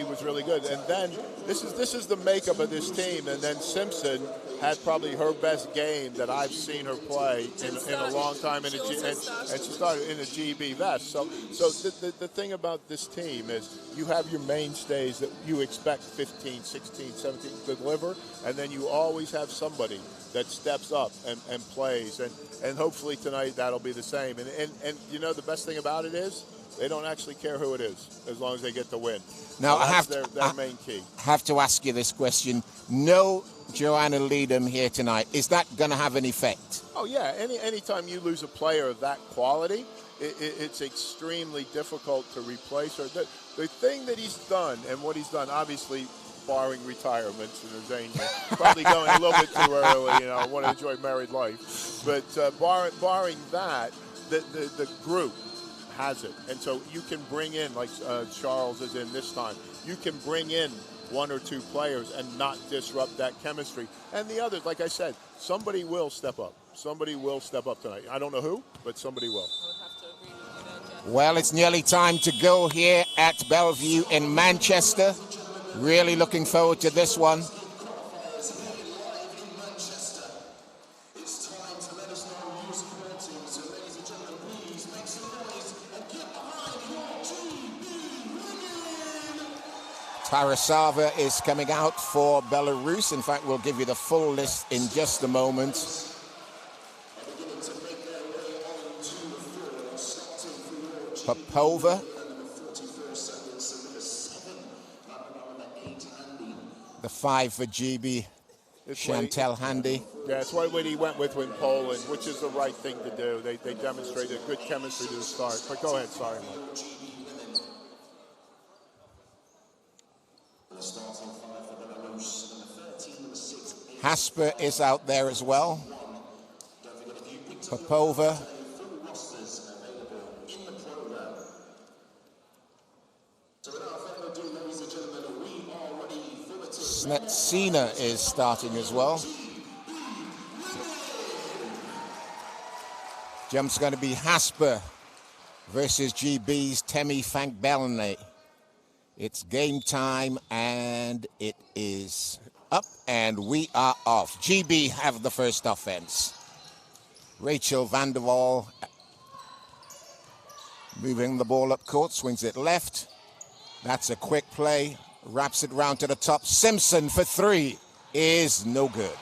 was really good. And then this is the makeup of this team. And then Simpson had probably her best game that I've seen her play in a long time, and she started in a GB vest. So the thing about this team is you have your mainstays that you expect 15, 16, 17 to deliver, and then you always have somebody that steps up and plays. And hopefully tonight that'll be the same. And you know, the best thing about it is they don't actually care who it is as long as they get the win. Now, so that's their main key. I have to ask you this question. No Joanna Leedham here tonight. Is that going to have an effect? Oh, yeah. Anytime you lose a player of that quality, it's extremely difficult to replace her. The thing that he's done, and what he's done, obviously, barring retirements and Zania, probably going a little bit too early, you know, I want to enjoy married life. But barring that, the group has it. And so you can bring in, like Charles is in this time, you can bring in one or two players and not disrupt that chemistry. And the others, like I said, somebody will step up. Somebody will step up tonight. I don't know who, but somebody will. Well, it's nearly time to go here at Bellevue in Manchester. Really looking forward to this one. Tarasova is coming out for Belarus. In fact, we'll give you the full list in just a moment. Popova. The 5 for GB. Chantel Handy. Yeah, it's what he went with Poland, which is the right thing to do. They demonstrated good chemistry to the start. But go ahead, sorry, Mike. Hasper is out there as well. Popova. Snetsina is starting as well. Jump's going to be Hasper versus GB's Temi Fangbelne. It's game time, and it is up, and we are off. GB have the first offense. Rachel van der Waal moving the ball up court, swings it left. That's a quick play, wraps it round to the top. Simpson for 3 is no good.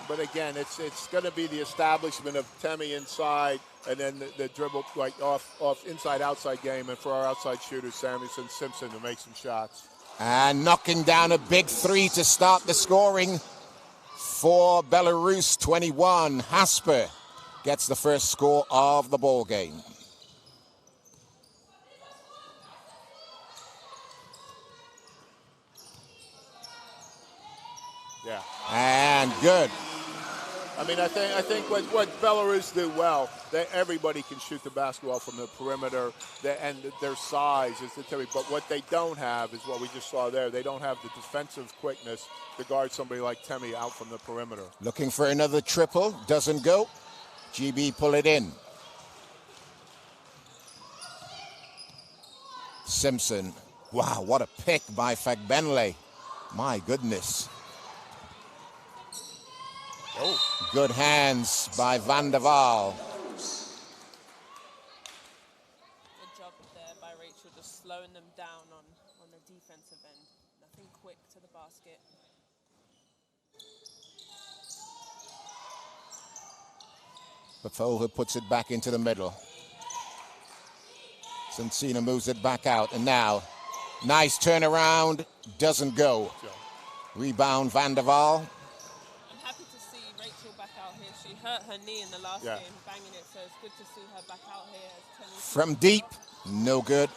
But again, it's going to be the establishment of Temi inside, and then the dribble like off inside-outside game, and for our outside shooter, Samuelson Simpson, to make some shots. And knocking down a big 3 to start the scoring for Belarus. 21. Hasper gets the first score of the ball game. Yeah. And good. I mean, I think what Belarus do well, everybody can shoot the basketball from the perimeter, and their size is the theory. But what they don't have is what we just saw there. They don't have the defensive quickness to guard somebody like Temi out from the perimeter. Looking for another triple, doesn't go. GB pull it in. Simpson. Wow, what a pick by Fangbelne. My goodness. Oh. Good hands by Van der Waal. Good job there by Rachel, just slowing them down on the defensive end. Nothing quick to the basket. Popova puts it back into the middle. Sensina moves it back out, and now nice turnaround, doesn't go. Rebound Van der Waal. I'm happy to see Rachel back out here. She hurt her knee in the last game, banging it, so it's good to see her back out here. From deep, no good.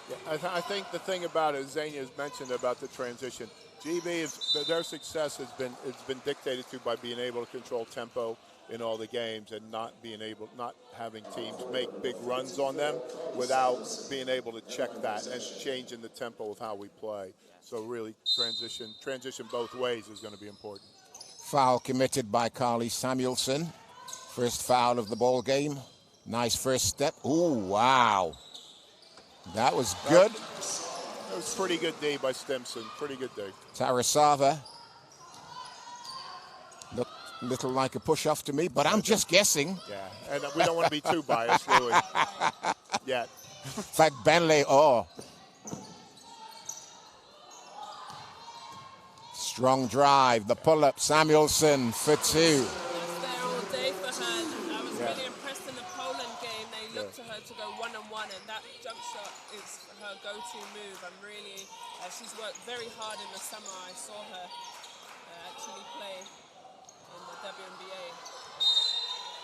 Yeah, I think the thing about it, Zania has mentioned about the transition. GB, their success has been dictated to by being able to control tempo in all the games and not having teams make big runs on them without being able to check that and changing the tempo of how we play. So really, transition both ways is going to be important. Foul committed by Carly Samuelson. First foul of the ball game. Nice first step. Ooh, wow. That was good. It was pretty good D by Stimson. Pretty good D. Tarasava looked a little like a push-off to me, but I'm just guessing. Yeah, and we don't want to be too biased, do we? Yeah. In fact, Bentley, strong drive, the pull-up, Samuelson for 2. There all day for her. I was really impressed in the Poland game. They looked to her to go one-on-one, and that jump shot is her go-to move. I'm really, she's worked very hard in the summer. I saw her actually play in the WNBA.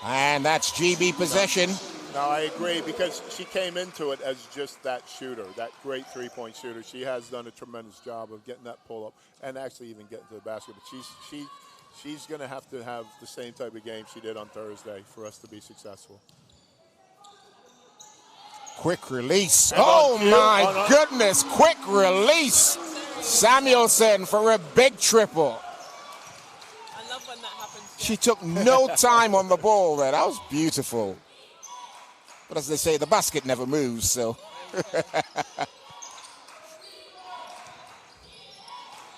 And that's GB possession. No, I agree, because she came into it as just that shooter, that great three-point shooter. She has done a tremendous job of getting that pull-up and actually even getting to the basket. But she's going to have the same type of game she did on Thursday for us to be successful. Quick release. And oh, my goodness. Quick release. Samuelson for a big triple. I love when that happens. She took no time on the ball there. That was beautiful. But as they say, the basket never moves, so.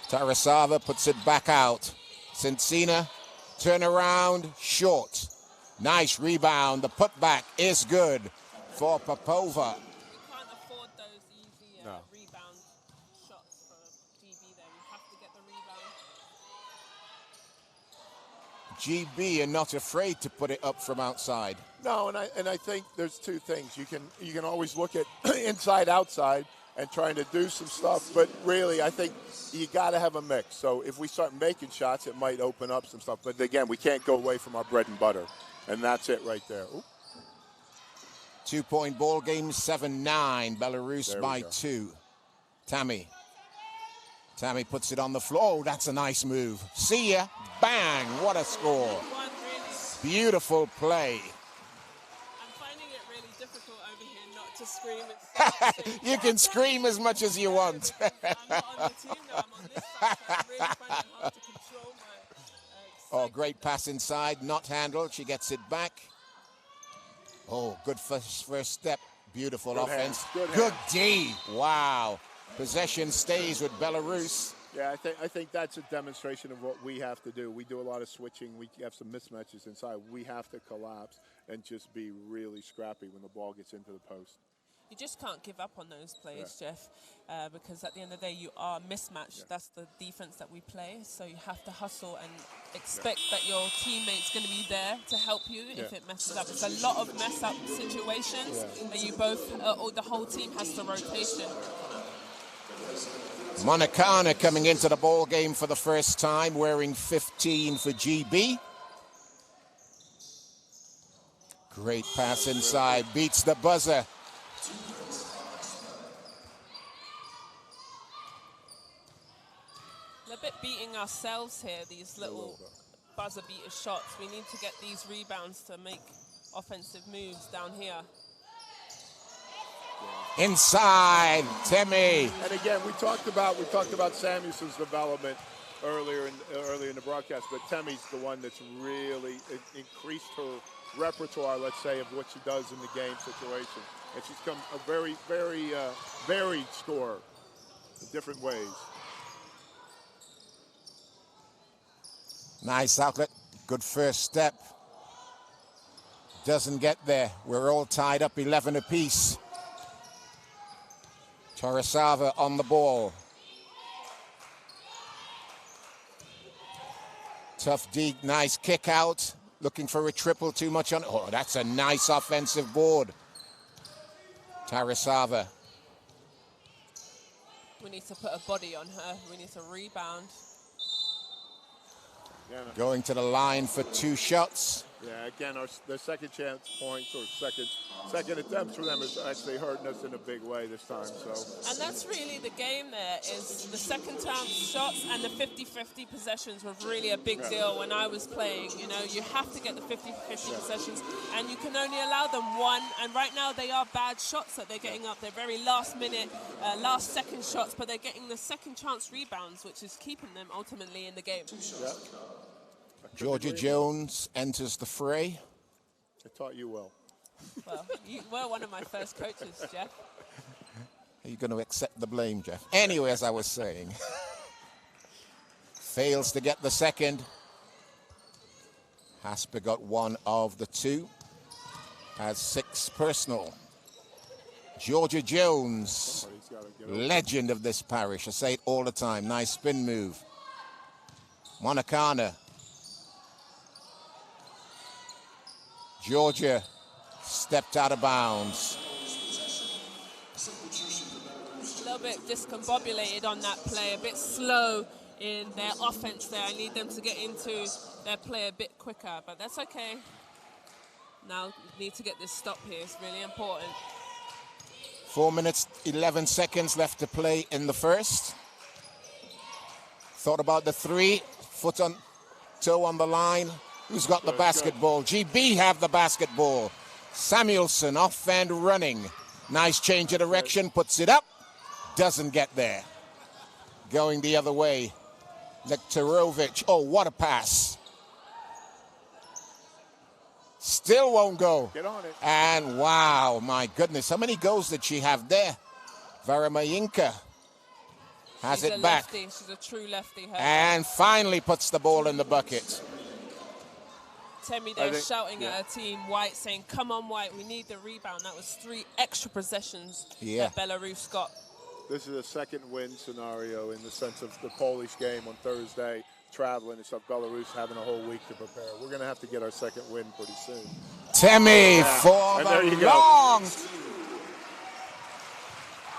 Tarasava puts it back out. Cincina, turn around, short. Nice rebound. The putback is good for Popova. We can't afford those easy rebound shots for GB there. We have to get the rebound. GB are not afraid to put it up from outside. No, and I think there's two things. You can always look at inside, outside, and trying to do some stuff. But really, I think you got to have a mix. So if we start making shots, it might open up some stuff. But again, we can't go away from our bread and butter. And that's it right there. Ooh. 2-point ball game, 7-9. Belarus by 2. Tammy puts it on the floor. Oh, that's a nice move. See ya. Bang. What a score. Beautiful play. I'm finding it really difficult over here not to scream. You can scream as much as you want. I'm not on the team now. I'm on this side, so I'm really finding it hard to control my Oh, great pass inside. Not handled. She gets it back. Oh, good first step. Beautiful Good offense. hands. Good D. Wow. Possession stays with Belarus. Yeah, I think that's a demonstration of what we have to do. We do a lot of switching. We have some mismatches inside. We have to collapse and just be really scrappy when the ball gets into the post. You just can't give up on those plays, Jeff, because at the end of the day, you are mismatched. That's the defense that we play. So you have to hustle and expect that your teammate's going to be there to help you if it messes up. It's a lot of mess-up situations that you both, or the whole team has to rotation. Monacana coming into the ball game for the first time, wearing 15 for GB. Great pass inside, beats the buzzer. We're a bit beating ourselves here, these little buzzer beater shots. We need to get these rebounds to make offensive moves down here. Inside, Temi. And again, we talked about Samuelson's development earlier in the broadcast, but Temi's the one that's really increased her repertoire, let's say, of what she does in the game situation. And she's become a very, very varied scorer in different ways. Nice outlet, good first step. Doesn't get there. We're all tied up 11 apiece. Tarasava on the ball. Tough D, nice kick out. Looking for a triple, too much on it. Oh, that's a nice offensive board. Tarasava. We need to put a body on her. We need to rebound. Going to the line for 2 shots. Yeah, again, the second chance points or second attempts for them is actually hurting us in a big way this time. So. And that's really the game there, is the second chance shots and the 50-50 possessions were really a big deal when I was playing. You know, you have to get the 50-50 possessions, and you can only allow them one. And right now they are bad shots that they're getting up. They're very last minute, last second shots, but they're getting the second chance rebounds, which is keeping them ultimately in the game. Yeah. Georgia Jones enters the fray. I taught you well. Well, you were one of my first coaches, Jeff. Are you going to accept the blame, Jeff? Anyway, as I was saying. Fails to get the second. Hasper got one of the two. Has 6 personal. Georgia Jones, legend of this parish. I say it all the time. Nice spin move. Monacana. Georgia stepped out of bounds. A little bit discombobulated on that play, a bit slow in their offense there. I need them to get into their play a bit quicker, but that's okay. Now need to get this stop here. It's really important. 4 minutes, 11 seconds left to play in the first. Thought about the 3, foot on, toe on the line. Who's got the basketball? GB have the basketball. Samuelson off and running. Nice change of direction, puts it up. Doesn't get there. Going the other way. Lekterovic, oh, what a pass. Still won't go. Get on it. And wow, my goodness, how many goals did she have there? Varamayinka has She's it a back. lefty. She's a true lefty. Her. And finally puts the ball in the bucket. Temi, they're shouting at her team, White, saying, come on, White, we need the rebound. That was 3 extra possessions that Belarus got. This is a second win scenario in the sense of the Polish game on Thursday, traveling and stuff. Belarus having a whole week to prepare. We're going to have to get our second win pretty soon. Temi for the long.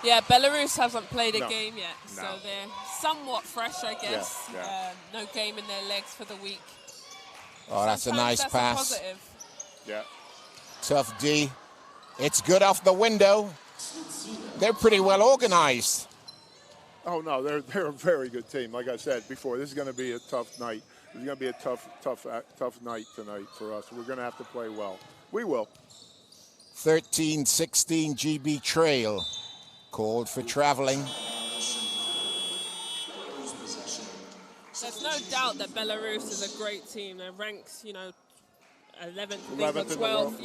Yeah, Belarus hasn't played a game yet, so they're somewhat fresh, I guess. No game in their legs for the week. Oh, that's a nice pass. Positive. Yeah. Tough D. It's good off the window. They're pretty well organized. Oh no, they're a very good team. Like I said before, this is going to be a tough night. It's going to be a tough night tonight for us. We're going to have to play well. We will. 13-16 GB trail. Called for traveling. There's no doubt that Belarus is a great team. They're ranked, 11th, 12th,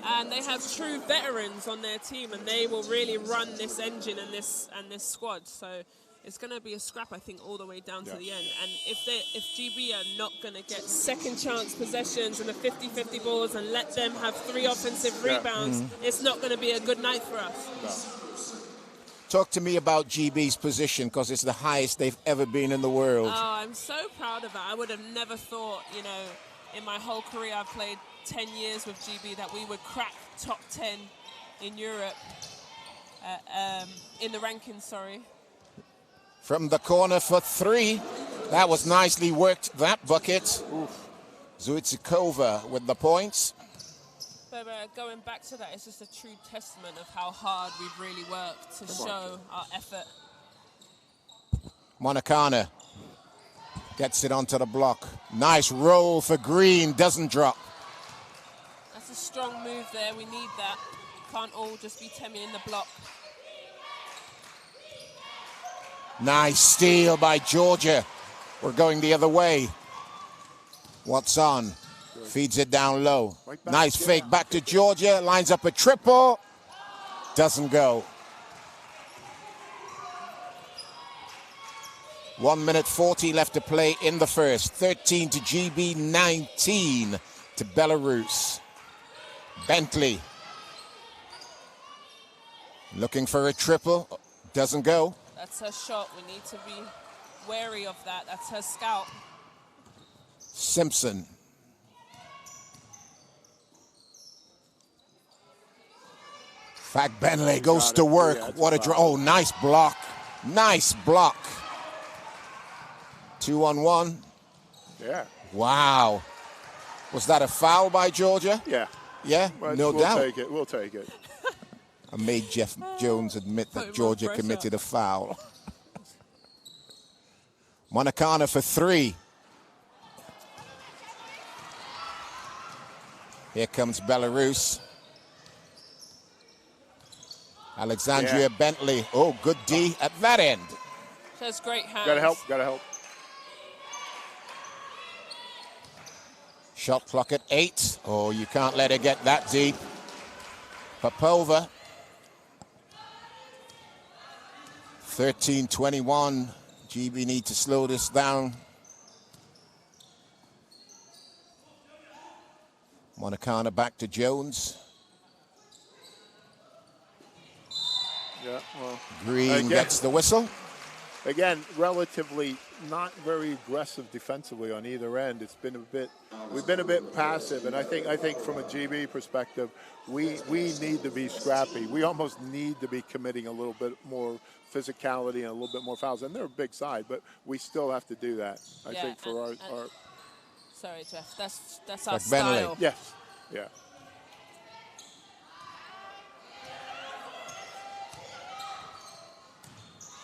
and they have true veterans on their team, and they will really run this engine and this squad. So it's going to be a scrap, I think, all the way down to the end. And if GB are not going to get second chance possessions and the 50-50 balls and let them have 3 offensive rebounds, it's not going to be a good night for us. No. Talk to me about GB's position, because it's the highest they've ever been in the world. Oh, I'm so proud of that. I would have never thought, in my whole career, I've played 10 years with GB, that we would crack top 10 in Europe, in the rankings, sorry. From the corner for 3. That was nicely worked, that bucket. Zuitsikova with the points. But going back to that, it's just a true testament of how hard we've really worked to show our effort. Monacana gets it onto the block. Nice roll for Green, doesn't drop. That's a strong move there, we need that. Can't all just be Temi in the block. Nice steal by Georgia. We're going the other way. What's on? Feeds it down low. Nice fake back to Georgia. Lines up a triple. Doesn't go. 1 minute 40 left to play in the first. 13 to GB, 19 to Belarus. Bentley. Looking for a triple. Doesn't go. That's her shot. We need to be wary of that. That's her scout. Simpson. Fact Bentley goes to work. What a draw. Oh, nice block. Nice block. 2-on-1. Yeah. Wow. Was that a foul by Georgia? Yeah. Yeah? But no doubt. We'll take it. I made Jeff Jones admit that Georgia committed a foul. Monacana for 3. Here comes Belarus. Alexandria Bentley. Oh, good D at that end. She has great hands. Gotta help. Shot clock at 8. Oh, you can't let her get that deep. Popova. 13-21. GB need to slow this down. Monicana back to Jones. Yeah, well, Green again, gets the whistle. Again, relatively not very aggressive defensively on either end. We've been a bit passive, and I think from a GB perspective, we need to be scrappy. We almost need to be committing a little bit more physicality and a little bit more fouls. And they're a big side, but we still have to do that. I think for our sorry, Jeff. That's our Bentley. style. yes, yeah.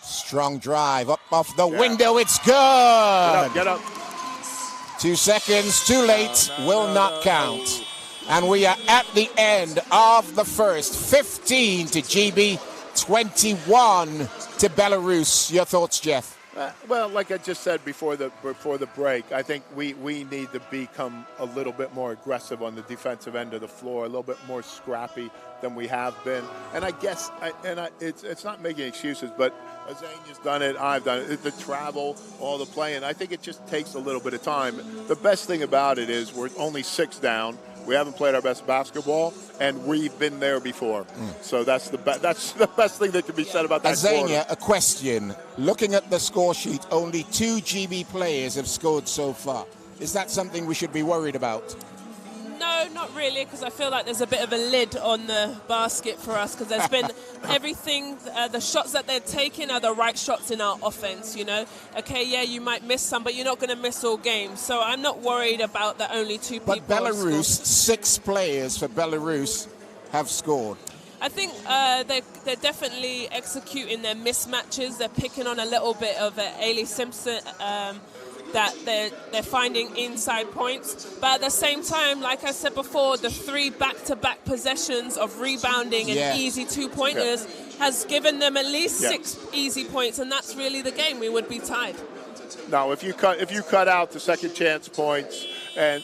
Strong drive up off the window. It's good. Get up. 2 seconds, too late, will not count. And we are at the end of the first. 15 to GB, 21 to Belarus. Your thoughts, Jeff? Well, like I just said before the break, I think we need to become a little bit more aggressive on the defensive end of the floor, a little bit more scrappy than we have been. And I guess, it's not making excuses, but Azania's done it, I've done it. The travel, all the playing, I think it just takes a little bit of time. The best thing about it is we're only 6 down. We haven't played our best basketball, and we've been there before. So that's the best thing that can be said about that Azania, a question. Looking at the score sheet, only 2 GB players have scored so far. Is that something we should be worried about? No, not really, because I feel like there's a bit of a lid on the basket for us, because there's been everything, the shots that they're taking are the right shots in our offense, you know. Okay, yeah, you might miss some, but you're not going to miss all games. So I'm not worried about the only 2 people. But Belarus, 6 players for Belarus have scored. I think they're definitely executing their mismatches. They're picking on a little bit of Ailey Simpson, that they're finding inside points. But at the same time, like I said before, the 3 back-to-back possessions of rebounding and easy 2-pointers has given them at least 6 easy points, and that's really the game. We would be tied. No, if you cut out the second chance points, and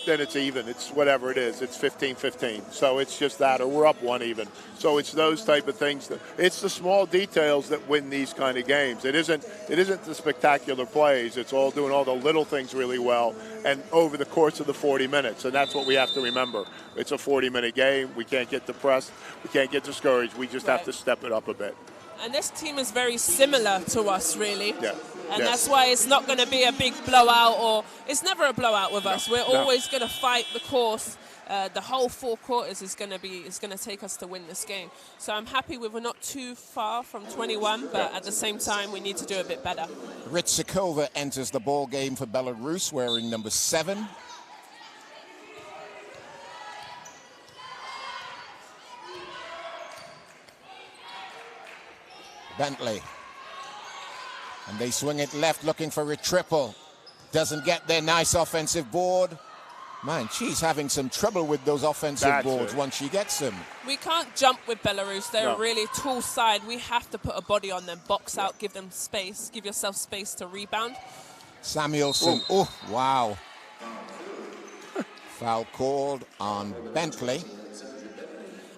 then it's even. It's whatever it is. It's 15-15. So it's just that, or we're up 1 even. So it's those type of things. It's the small details that win these kind of games. It isn't the spectacular plays. It's all doing all the little things really well, and over the course of the 40 minutes. And that's what we have to remember. It's a 40-minute game. We can't get depressed. We can't get discouraged. We just have to step it up a bit. And this team is very similar to us, really. Yeah. And that's why it's not going to be a big blowout, or it's never a blowout with us. We're always going to fight the course. The whole 4 quarters is going to take us to win this game. So I'm happy we're not too far from 21, but at the same time we need to do a bit better. Ritsikova enters the ball game for Belarus wearing number 7. Bentley. And they swing it left, looking for a triple. Doesn't get their nice offensive board. Man, she's having some trouble with those offensive boards once she gets them. We can't jump with Belarus. They're a really tall side. We have to put a body on them, box out, give them space, give yourself space to rebound. Samuelson. Oh, wow. Foul called on Bentley.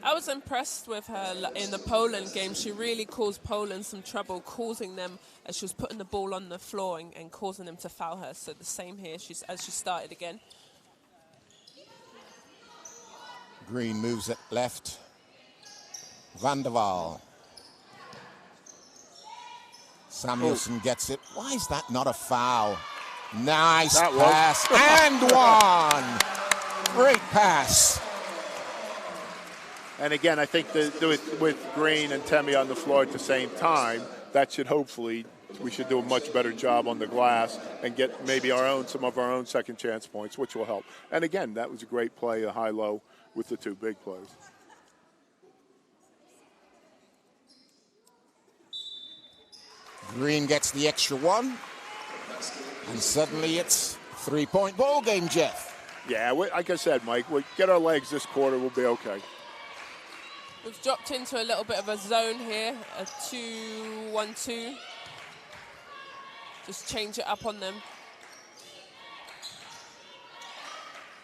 I was impressed with her in the Poland game. She really caused Poland some trouble, causing them as she was putting the ball on the floor and causing them to foul her. So the same here as she started again. Green moves it left. Van der Waal. Samuelson gets it. Why is that not a foul? Nice pass. And 1. Great pass. And again, I think with Green and Temi on the floor at the same time, that should hopefully, we should do a much better job on the glass and get maybe some of our own second chance points, which will help. And again, that was a great play, a high-low with the 2 big plays. Green gets the extra 1. And suddenly it's 3-point ball game, Jeff. Yeah, like I said, Mike, we get our legs this quarter, we'll be okay. We've dropped into a little bit of a zone here, a 2-1-2. Just change it up on them.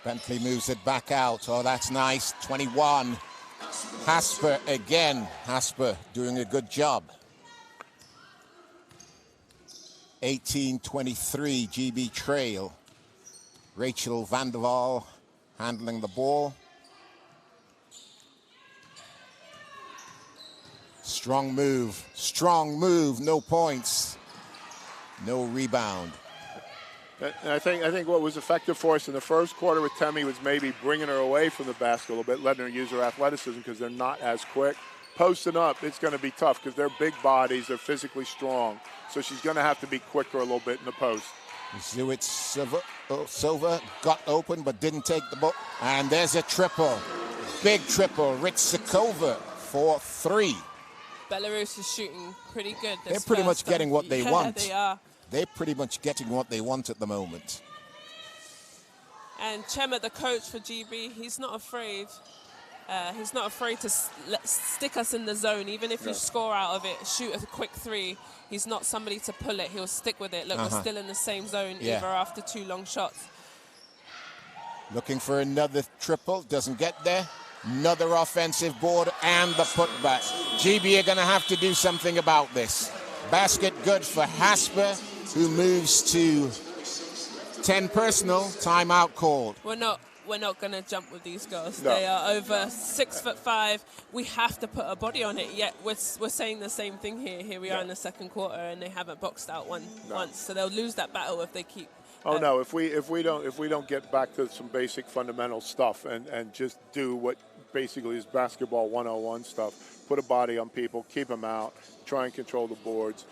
Bentley moves it back out. Oh, that's nice. 21. Hasper again. Hasper doing a good job. 18-23 GB trail. Rachel van der Waal handling the ball. Strong move, no points, no rebound. And I think what was effective for us in the first quarter with Temi was maybe bringing her away from the basket a little bit, letting her use her athleticism because they're not as quick. Posting up, it's going to be tough because they're big bodies, they're physically strong. So she's going to have to be quicker a little bit in the post. Zuit Silva got open but didn't take the ball. And there's a triple. Big triple. Ritsakova for 3. Belarus is shooting pretty good. They're pretty much getting what they want. They are. They're pretty much getting what they want at the moment. And Chema, the coach for GB, he's not afraid. He's not afraid to stick us in the zone. Even if you score out of it, shoot a quick 3. He's not somebody to pull it. He'll stick with it. Look, we're still in the same zone, either after 2 long shots. Looking for another triple. Doesn't get there. Another offensive board and the putback. GB are going to have to do something about this. Basket good for Hasper, who moves to 10 personal. Timeout called. We're not going to jump with these girls. No. They are over 6'5". We have to put a body on it. Yet we're saying the same thing here. Here we are in the second quarter, and they haven't boxed out once. So they'll lose that battle if they keep. Oh no! If we don't get back to some basic fundamental stuff and just do what basically is basketball 101 stuff, put a body on people, keep them out, try and control the boards,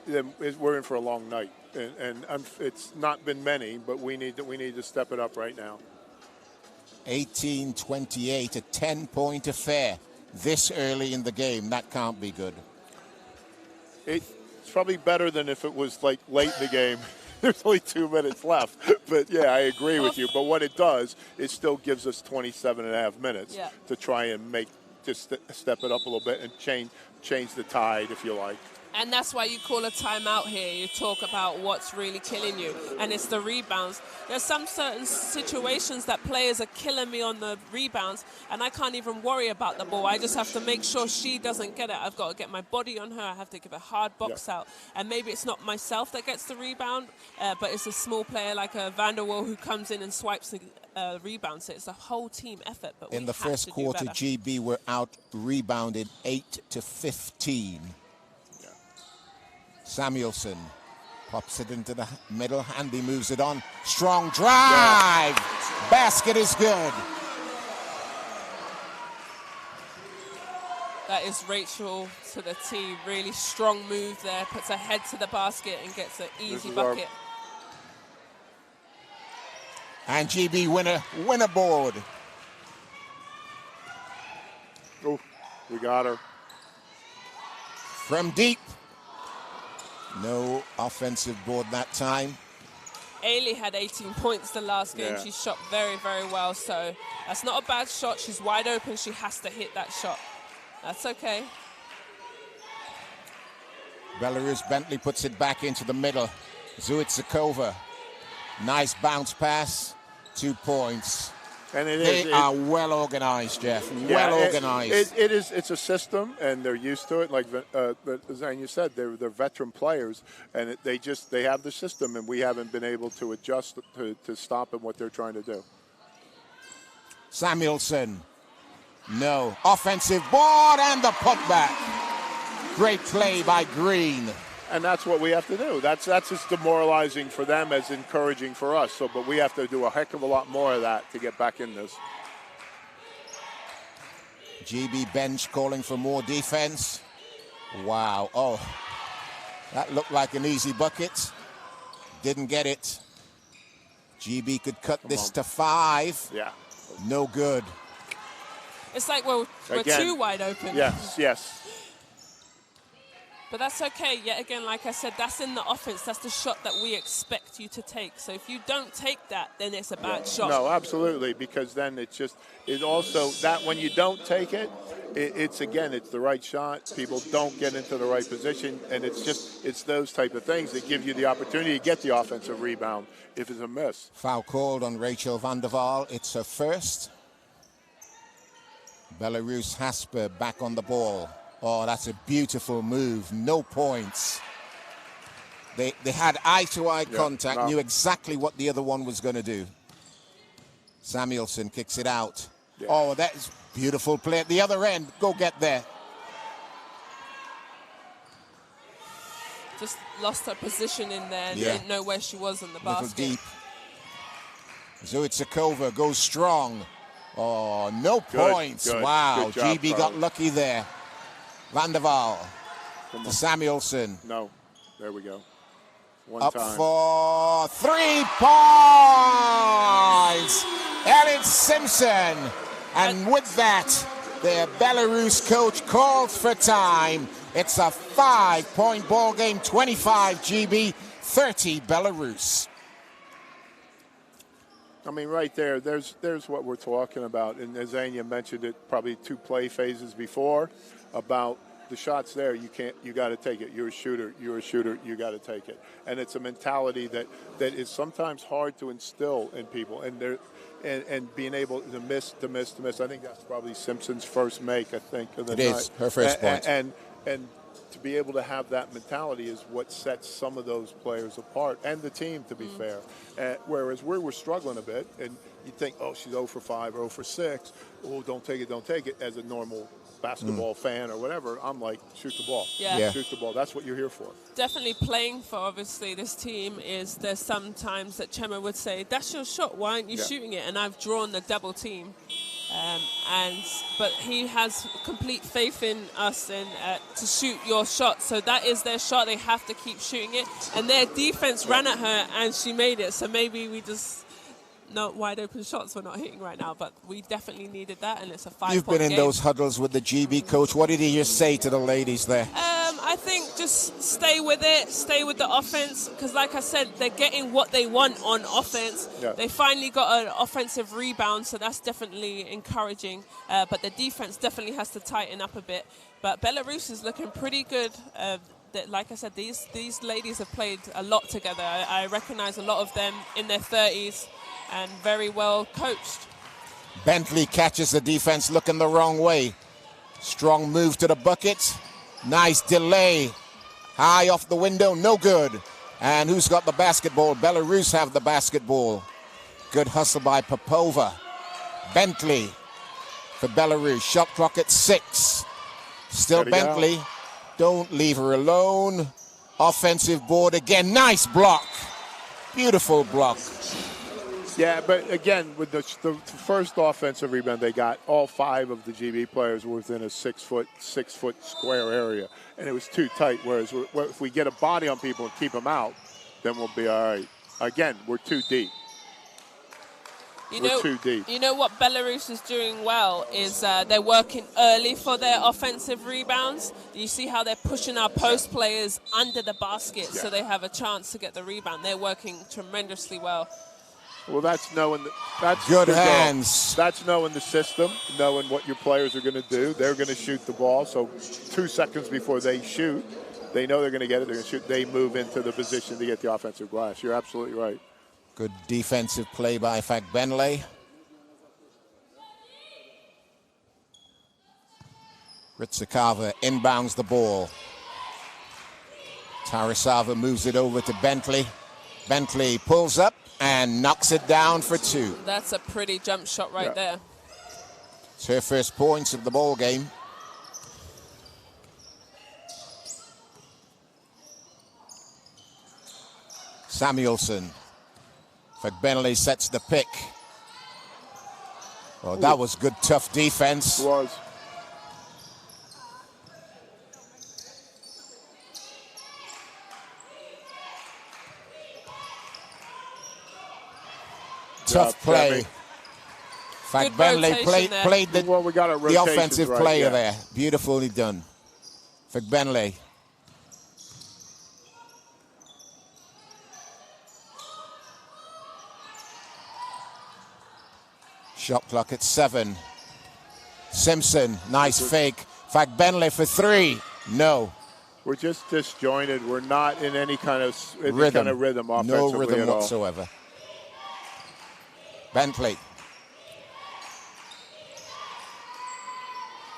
then we're in for a long night. And it's not been many, but we need to step it up right now. 18-28, a 10-point affair this early in the game. That can't be good. It's probably better than if it was like late in the game. There's only 2 minutes left. But yeah, I agree with you. But what it does, it still gives us 27 and a half minutes to try and just step it up a little bit and change the tide, if you like. And that's why you call a timeout here. You talk about what's really killing you, and it's the rebounds. There's some certain situations that players are killing me on the rebounds, and I can't even worry about the ball. I just have to make sure she doesn't get it. I've got to get my body on her. I have to give a hard box out. And maybe it's not myself that gets the rebound, but it's a small player like a Van der Waal who comes in and swipes the rebound. So it's a whole team effort. But in the first quarter, GB were out rebounded 8-15. Samuelson pops it into the middle. Handy moves it on. Strong drive. Basket is good. That is Rachel to the tee. Really strong move there. Puts her head to the basket and gets an easy bucket. And GB winner board. Oh, we got her. From deep. No offensive board that time. Ailey had 18 points the last game. She shot very, very well. So that's not a bad shot. She's wide open. She has to hit that shot. That's okay. Belarus Bentley puts it back into the middle. Zuitsakova. Nice bounce pass. 2 points. And they are well organized, Jeff. Well organized. It's a system, and they're used to it. Like Zane, you said, they're veteran players, and they have the system, and we haven't been able to adjust to stop them what they're trying to do. Samuelson, no. Offensive board and the putback. Great play by Green. And that's what we have to do. That's as demoralizing for them as encouraging for us. So, but we have to do a heck of a lot more of that to get back in this. GB bench calling for more defense. Wow. Oh, that looked like an easy bucket. Didn't get it. GB could cut this to 5. Yeah. No good. It's like we're too wide open. Yes. But that's okay. Yet again, like I said, that's in the offense. That's the shot that we expect you to take. So if you don't take that, then it's a bad shot. No, absolutely, because then it's also that when you don't take it, it's the right shot. People don't get into the right position, and it's those type of things that give you the opportunity to get the offensive rebound if it's a miss. Foul called on Rachel van der Waal. It's her first. Belarus Hasper back on the ball. Oh, that's a beautiful move. No points. They had eye-to-eye Yeah, contact, no. knew exactly what the other one was going to do. Samuelson kicks it out. Yeah. Oh, that is beautiful play at the other end. Go get there. Just lost her position in there and Yeah. didn't know where she was in the Little basket. deep. Zuitsakova goes strong. Oh, no Good, points. good. Wow, Good job, GB got Carlos. lucky there. Van der Waal Come to on. Samuelson. No. There we go. One Up time. for 3 points. Ellen Simpson. And with that, the Belarus coach calls for time. It's a 5-point ball game, 25 GB, 30 Belarus. I mean, right there, there's what we're talking about. And as Anya mentioned it probably 2 play phases before about the shots there. You got to take it. You're a shooter, you got to take it. And it's a mentality that is sometimes hard to instill in people. And being able to miss. I think that's probably Simpson's first make, I think, of the night. It is her first point. And to be able to have that mentality is what sets some of those players apart, and the team, to be fair. Whereas we were struggling a bit, and you think, oh, she's 0 for 5, 0 for 6. Oh, don't take it. As a normal basketball fan or whatever, I'm like, shoot the ball. Yeah. Shoot the ball. That's what you're here for. Definitely playing for, obviously, this team is there's some times that Chema would say, that's your shot, why aren't you shooting it? And I've drawn the double team. But he has complete faith in us and to shoot your shot. So that is their shot. They have to keep shooting it. And their defense ran at her and she made it. So maybe we just not wide open shots we're not hitting right now, but we definitely needed that, and it's a 5-point You've been in game. those huddles with the GB coach. What did he just say to the ladies there? I think just stay with it, stay with the offense, because like I said, they're getting what they want on offense. Yeah. They finally got an offensive rebound, so that's definitely encouraging. But the defense definitely has to tighten up a bit. But Belarus is looking pretty good. Like I said, these ladies have played a lot together. I recognize a lot of them in their 30s and very well coached. Bentley catches the defense looking the wrong way. Strong move to the bucket. Nice delay. High off the window, no good. And who's got the basketball? Belarus have the basketball. Good hustle by Popova. Bentley for Belarus. Shot clock at 6. Still There you Bentley. go. Don't leave her alone. Offensive board again. Nice block. Beautiful block. Yeah, but again, with the first offensive rebound they got, all 5 of the GB players were within a 6 foot square area, and it was too tight. Whereas if we get a body on people and keep them out, then we'll be all right. Again, we're too deep. We're too deep. You know what Belarus is doing well is they're working early for their offensive rebounds. You see how they're pushing our post players under the basket so they have a chance to get the rebound. They're working tremendously well. Well, that's knowing that's Good the goal. hands. That's knowing the system, knowing what your players are going to do. They're going to shoot the ball. So 2 seconds before they shoot, they know they're going to get it. They're going to shoot. They move into the position to get the offensive glass. You're absolutely right. Good defensive play by Fagbenle. Ritsakava inbounds the ball. Tarasava moves it over to Bentley. Bentley pulls up and knocks it down for 2. That's a pretty jump shot right there. It's her first points of the ball game. Samuelson. Fagbenle sets the pick. Well, that was good, tough defense. It was. Tough play. Fagbenle played the, Well, we got our the rotations offensive right, player yeah. there. Beautifully done. Fagbenle. Shot clock at 7. Simpson, nice fake. Fagbenle for 3. No. We're just disjointed. We're not in any kind of Rhythm. offensively No rhythm at all. whatsoever. Bentley.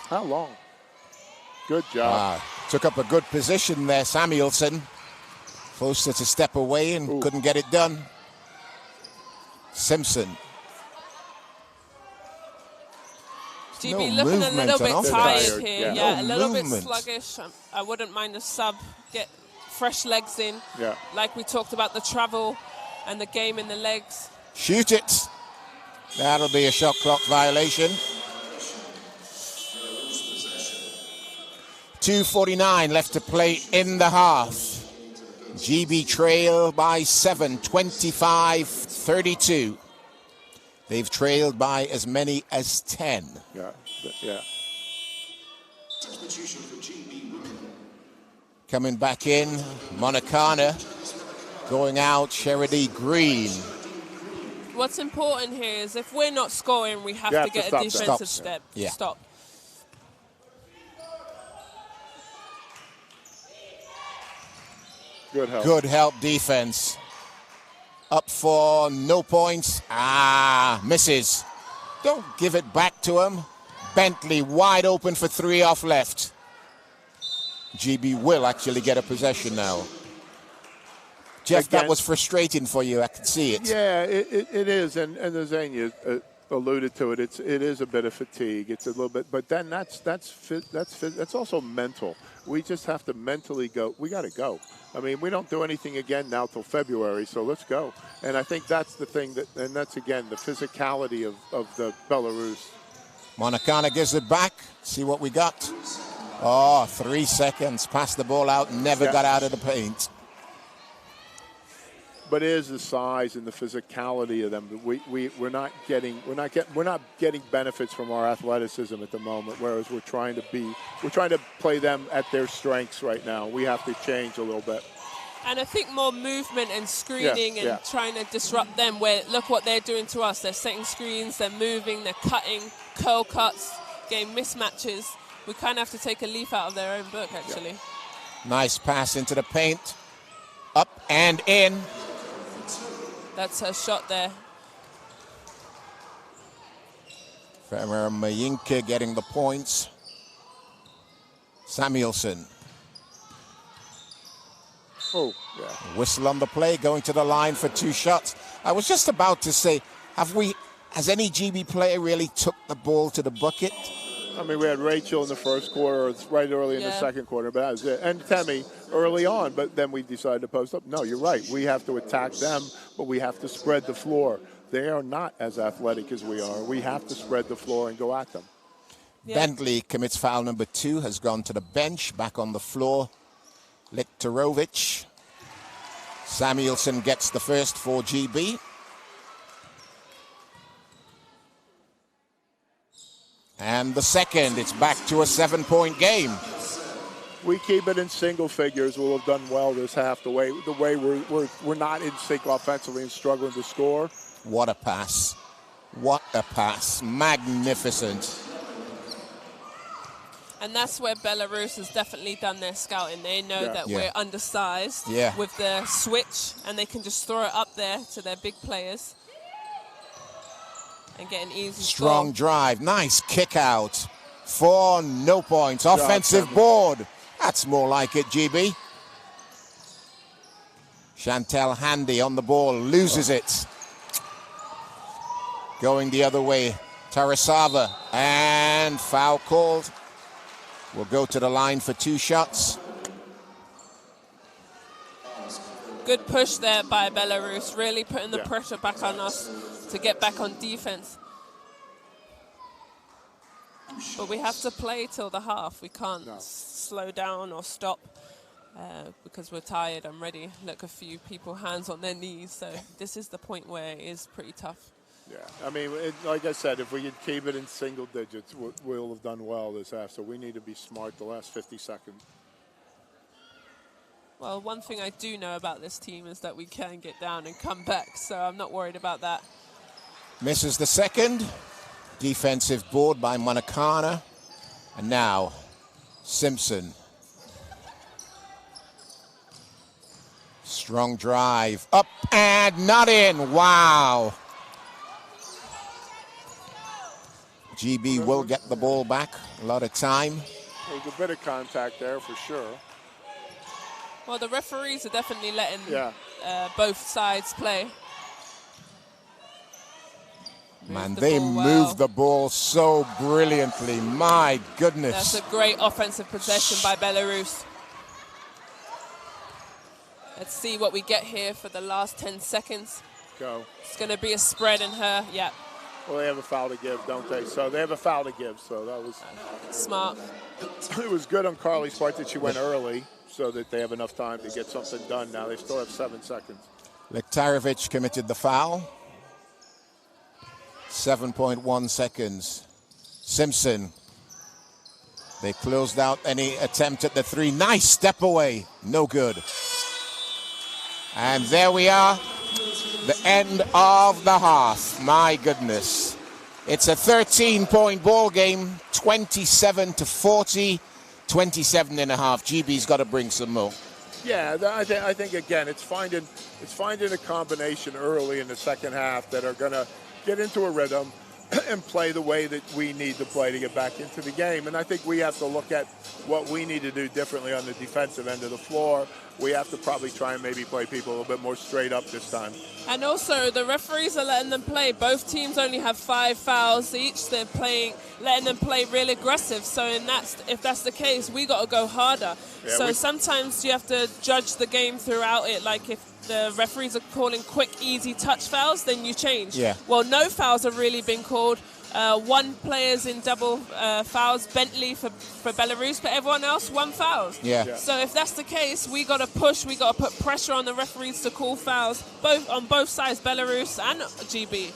How long? Good job. Took up a good position there, Samuelson. Closer to step away and couldn't get it done. Simpson. GB looking a little bit tired here. Yeah, a little bit sluggish. I wouldn't mind a sub. Get fresh legs in. Yeah. Like we talked about the travel and the game in the legs. Shoot it. That'll be a shot clock violation. 2:49 left to play in the half. GB trail by 7, 25-32. They've trailed by as many as 10. Yeah. Coming back in, Monacana. Going out, Sherody Green. What's important here is if we're not scoring, we have to get a defensive step. Yeah. Stop. Good help defense. Up for no points. Misses. Don't give it back to him. Bentley wide open for 3 off left. GB will actually get a possession now. Jeff, that was frustrating for you. I can see it. Yeah, it is, and as Zanya alluded to it, it is a bit of fatigue. It's a little bit, but then that's also mental. We just have to mentally go. We got to go. I mean, we don't do anything again now till February, so let's go. And I think that's the thing and that's again the physicality of the Belarus. Monacana gives it back. See what we got. 3 seconds. Passed the ball out. Never got out of the paint. But it is the size and the physicality of them. We're not getting benefits from our athleticism at the moment. Whereas we're trying to play them at their strengths right now. We have to change a little bit. And I think more movement and screening and trying to disrupt them. Where look what they're doing to us. They're setting screens. They're moving. They're cutting, curl cuts, getting mismatches. We kind of have to take a leaf out of their own book, actually. Nice pass into the paint. Up and in. That's her shot there. Femera Mayinke getting the points. Samuelson. Whistle on the play, going to the line for 2 shots. I was just about to say, has any GB player really took the ball to the bucket? I mean, we had Rachel in the first quarter, it's right early in the second quarter, but that was it. And Temi early on, but then we decided to post up. No, you're right. We have to attack them, but we have to spread the floor. They are not as athletic as we are. We have to spread the floor and go at them. Yeah. Bentley commits foul number 2, has gone to the bench, back on the floor. Liktarovic. Samuelson gets the first for GB. And the second, it's back to a 7-point game. We keep it in single figures. We'll have done well this half. The way we're not in sync offensively and struggling to score. What a pass! What a pass! Magnificent. And that's where Belarus has definitely done their scouting. They know that we're undersized with the switch, and they can just throw it up there to their big players and get an easy strong score. Drive. Nice kick out for no points. Offensive board. That's more like it, GB. Chantel Handy on the ball, loses it. Going the other way, Tarasava, and foul called. Will go to the line for 2 shots. Good push there by Belarus, really putting the pressure back on us to get back on defense. But we have to play till the half. We can't slow down or stop because we're tired. I'm ready. Look, a few people hands on their knees. So this is the point where it is pretty tough. Yeah, I mean, like I said, if we could keep it in single digits, we'll have done well this half. So we need to be smart the last 50 seconds. Well, one thing I do know about this team is that we can get down and come back. So I'm not worried about that. Misses the second. Defensive board by Monacana. And now, Simpson. Strong drive. Up and not in. Wow. GB will get the ball back. A lot of time. There's a bit of contact there for sure. Well, the referees are definitely letting Yeah. Both sides play. Man, they move the ball so brilliantly. My goodness. That's a great offensive possession by Belarus. Let's see what we get here for the last 10 seconds. Go. It's going to be a spread in her. Yeah. Well, they have a foul to give, don't they? So they have a foul to give. So that was smart. It was good on Carly's part that she went early so that they have enough time to get something done. Now they still have 7 seconds. Lektarovic committed the foul. 7.1 seconds. Simpson. They closed out any attempt at the three. Nice step away. No good. And there we are. The end of the half. My goodness. It's a 13-point ball game. 27-40. 27 and a half. GB's got to bring some more. Yeah, I think again, it's finding a combination early in the second half that are going to get into a rhythm and play the way that we need to play to get back into the game. And I think we have to look at what we need to do differently on the defensive end of the floor. We have to probably try and maybe play people a little bit more straight up this time. And also, the referees are letting them play. Both teams only have 5 fouls each. They're letting them play real aggressive. So if that's the case, we got to go harder. Yeah, so sometimes you have to judge the game throughout it. Like if the referees are calling quick, easy touch fouls, then you change. Yeah. Well, no fouls have really been called. 1 player's in double fouls, Bentley for Belarus, but everyone else 1 foul. Yeah. So if that's the case, we got to push, we got to put pressure on the referees to call fouls, on both sides, Belarus and GB.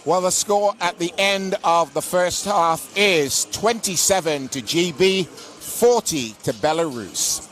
Well, the score at the end of the first half is 27 to GB, 40 to Belarus.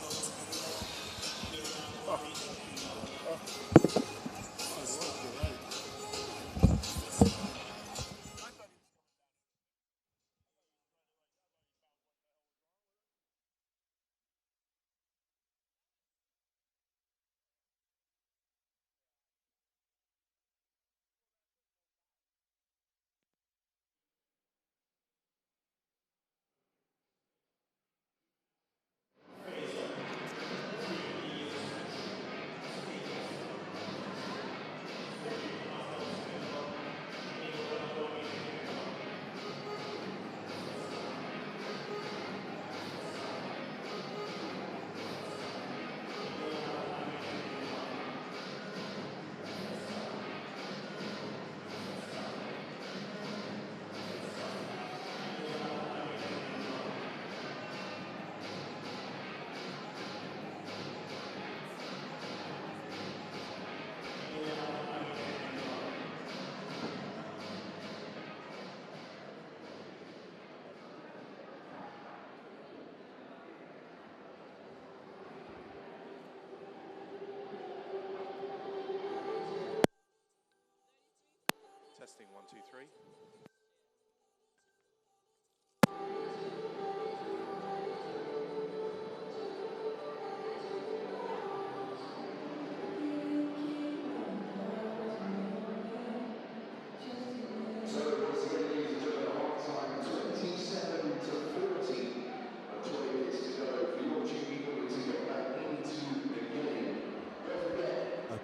Testing 1, 2, 3.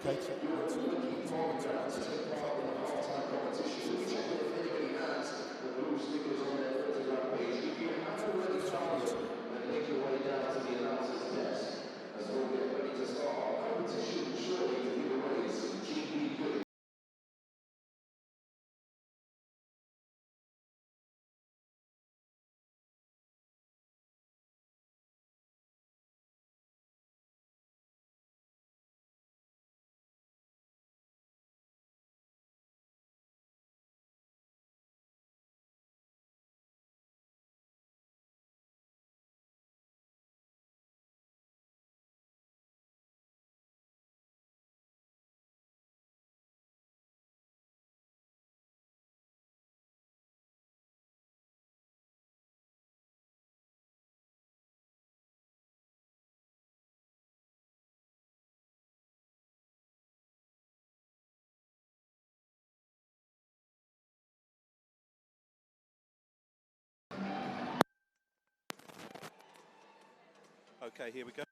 Okay, check. 1, 2, 1, 2, 1, 2, 1, 2. Check 1, 2. Check 1, 2. Okay, here we go.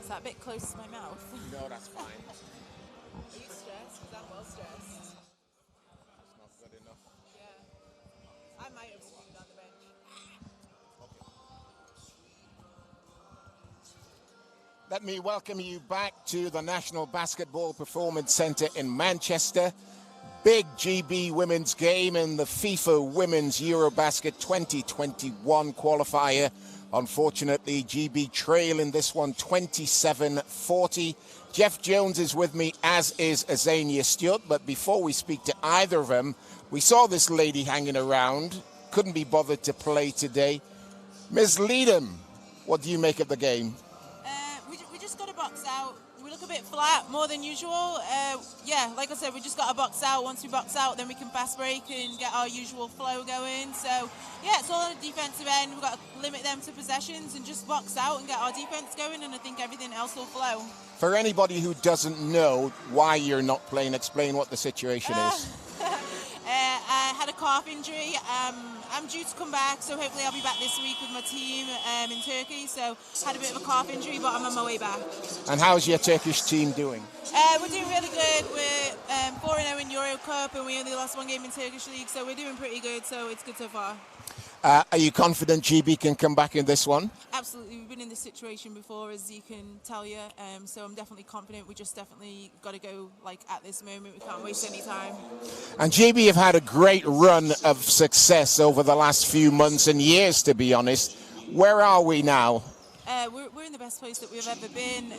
Is that a bit close to my mouth? No, that's fine. Are you stressed? Because I'm well stressed. That's not good enough. Yeah. I might have screamed on the bench. Let me welcome you back to the National Basketball Performance Centre in Manchester. Big GB women's game in the FIFA Women's EuroBasket 2021 qualifier. Unfortunately, GB trail in this one 27-40. Jeff Jones is with me, as is Azania Stewart. But before we speak to either of them, we saw this lady hanging around. Couldn't be bothered to play today. Ms. Leedham, what do you make of the game? We just got to box out. We look a bit flat, more than usual. Yeah, like I said, we just got to box out. Once we box out, then we can fast break and get our usual flow going. So, yeah, it's all on the defensive end. We've got to limit them to possessions and just box out and get our defense going, and I think everything else will flow. For anybody who doesn't know why you're not playing, explain what the situation is. I had a calf injury. I'm due to come back, so hopefully I'll be back this week with my team in Turkey. So had a bit of a calf injury, but I'm on my way back. And how's your Turkish team doing? We're doing really good. We're 4-0 in Euro Cup, and we only lost one game in Turkish League, so we're doing pretty good. So it's good so far. Are you confident GB can come back in this one? Absolutely. We've been in this situation before, as you can tell you. So I'm definitely confident. We just definitely got to go like at this moment. We can't waste any time. And GB have had a great run of success over the last few months and years, to be honest. Where are we now? We're in the best place that we've ever been.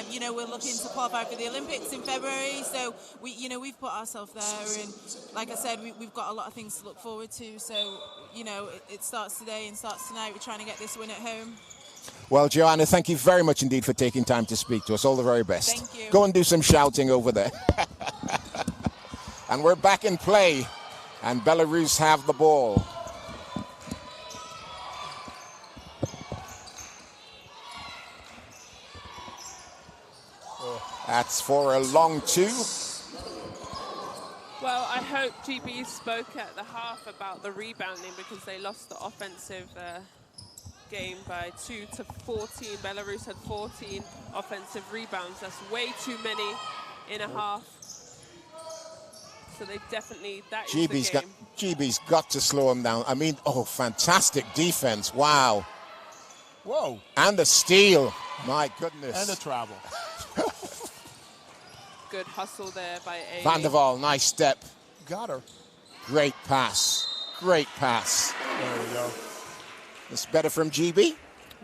You know, we're looking to qualify for the Olympics in February, so we've put ourselves there. And like I said, we've got a lot of things to look forward to. So, you know, it starts today and starts tonight. We're trying to get this win at home. Well, Joanna, thank you very much indeed for taking time to speak to us. All the very best. Thank you. Go and do some shouting over there. And we're back in play, and Belarus have the ball. That's for a long two. Well, I hope GB spoke at the half about the rebounding, because they lost the offensive game by 2 to 14. Belarus had 14 offensive rebounds. That's way too many in a half. So they definitely, that is the game. GB's got to slow him down. I mean, oh, fantastic defense. Wow. Whoa. And the steal. My goodness. And the travel. Good hustle there by A. Van der Waal, nice step. Got her. Great pass. Great pass. There we go. It's better from GB.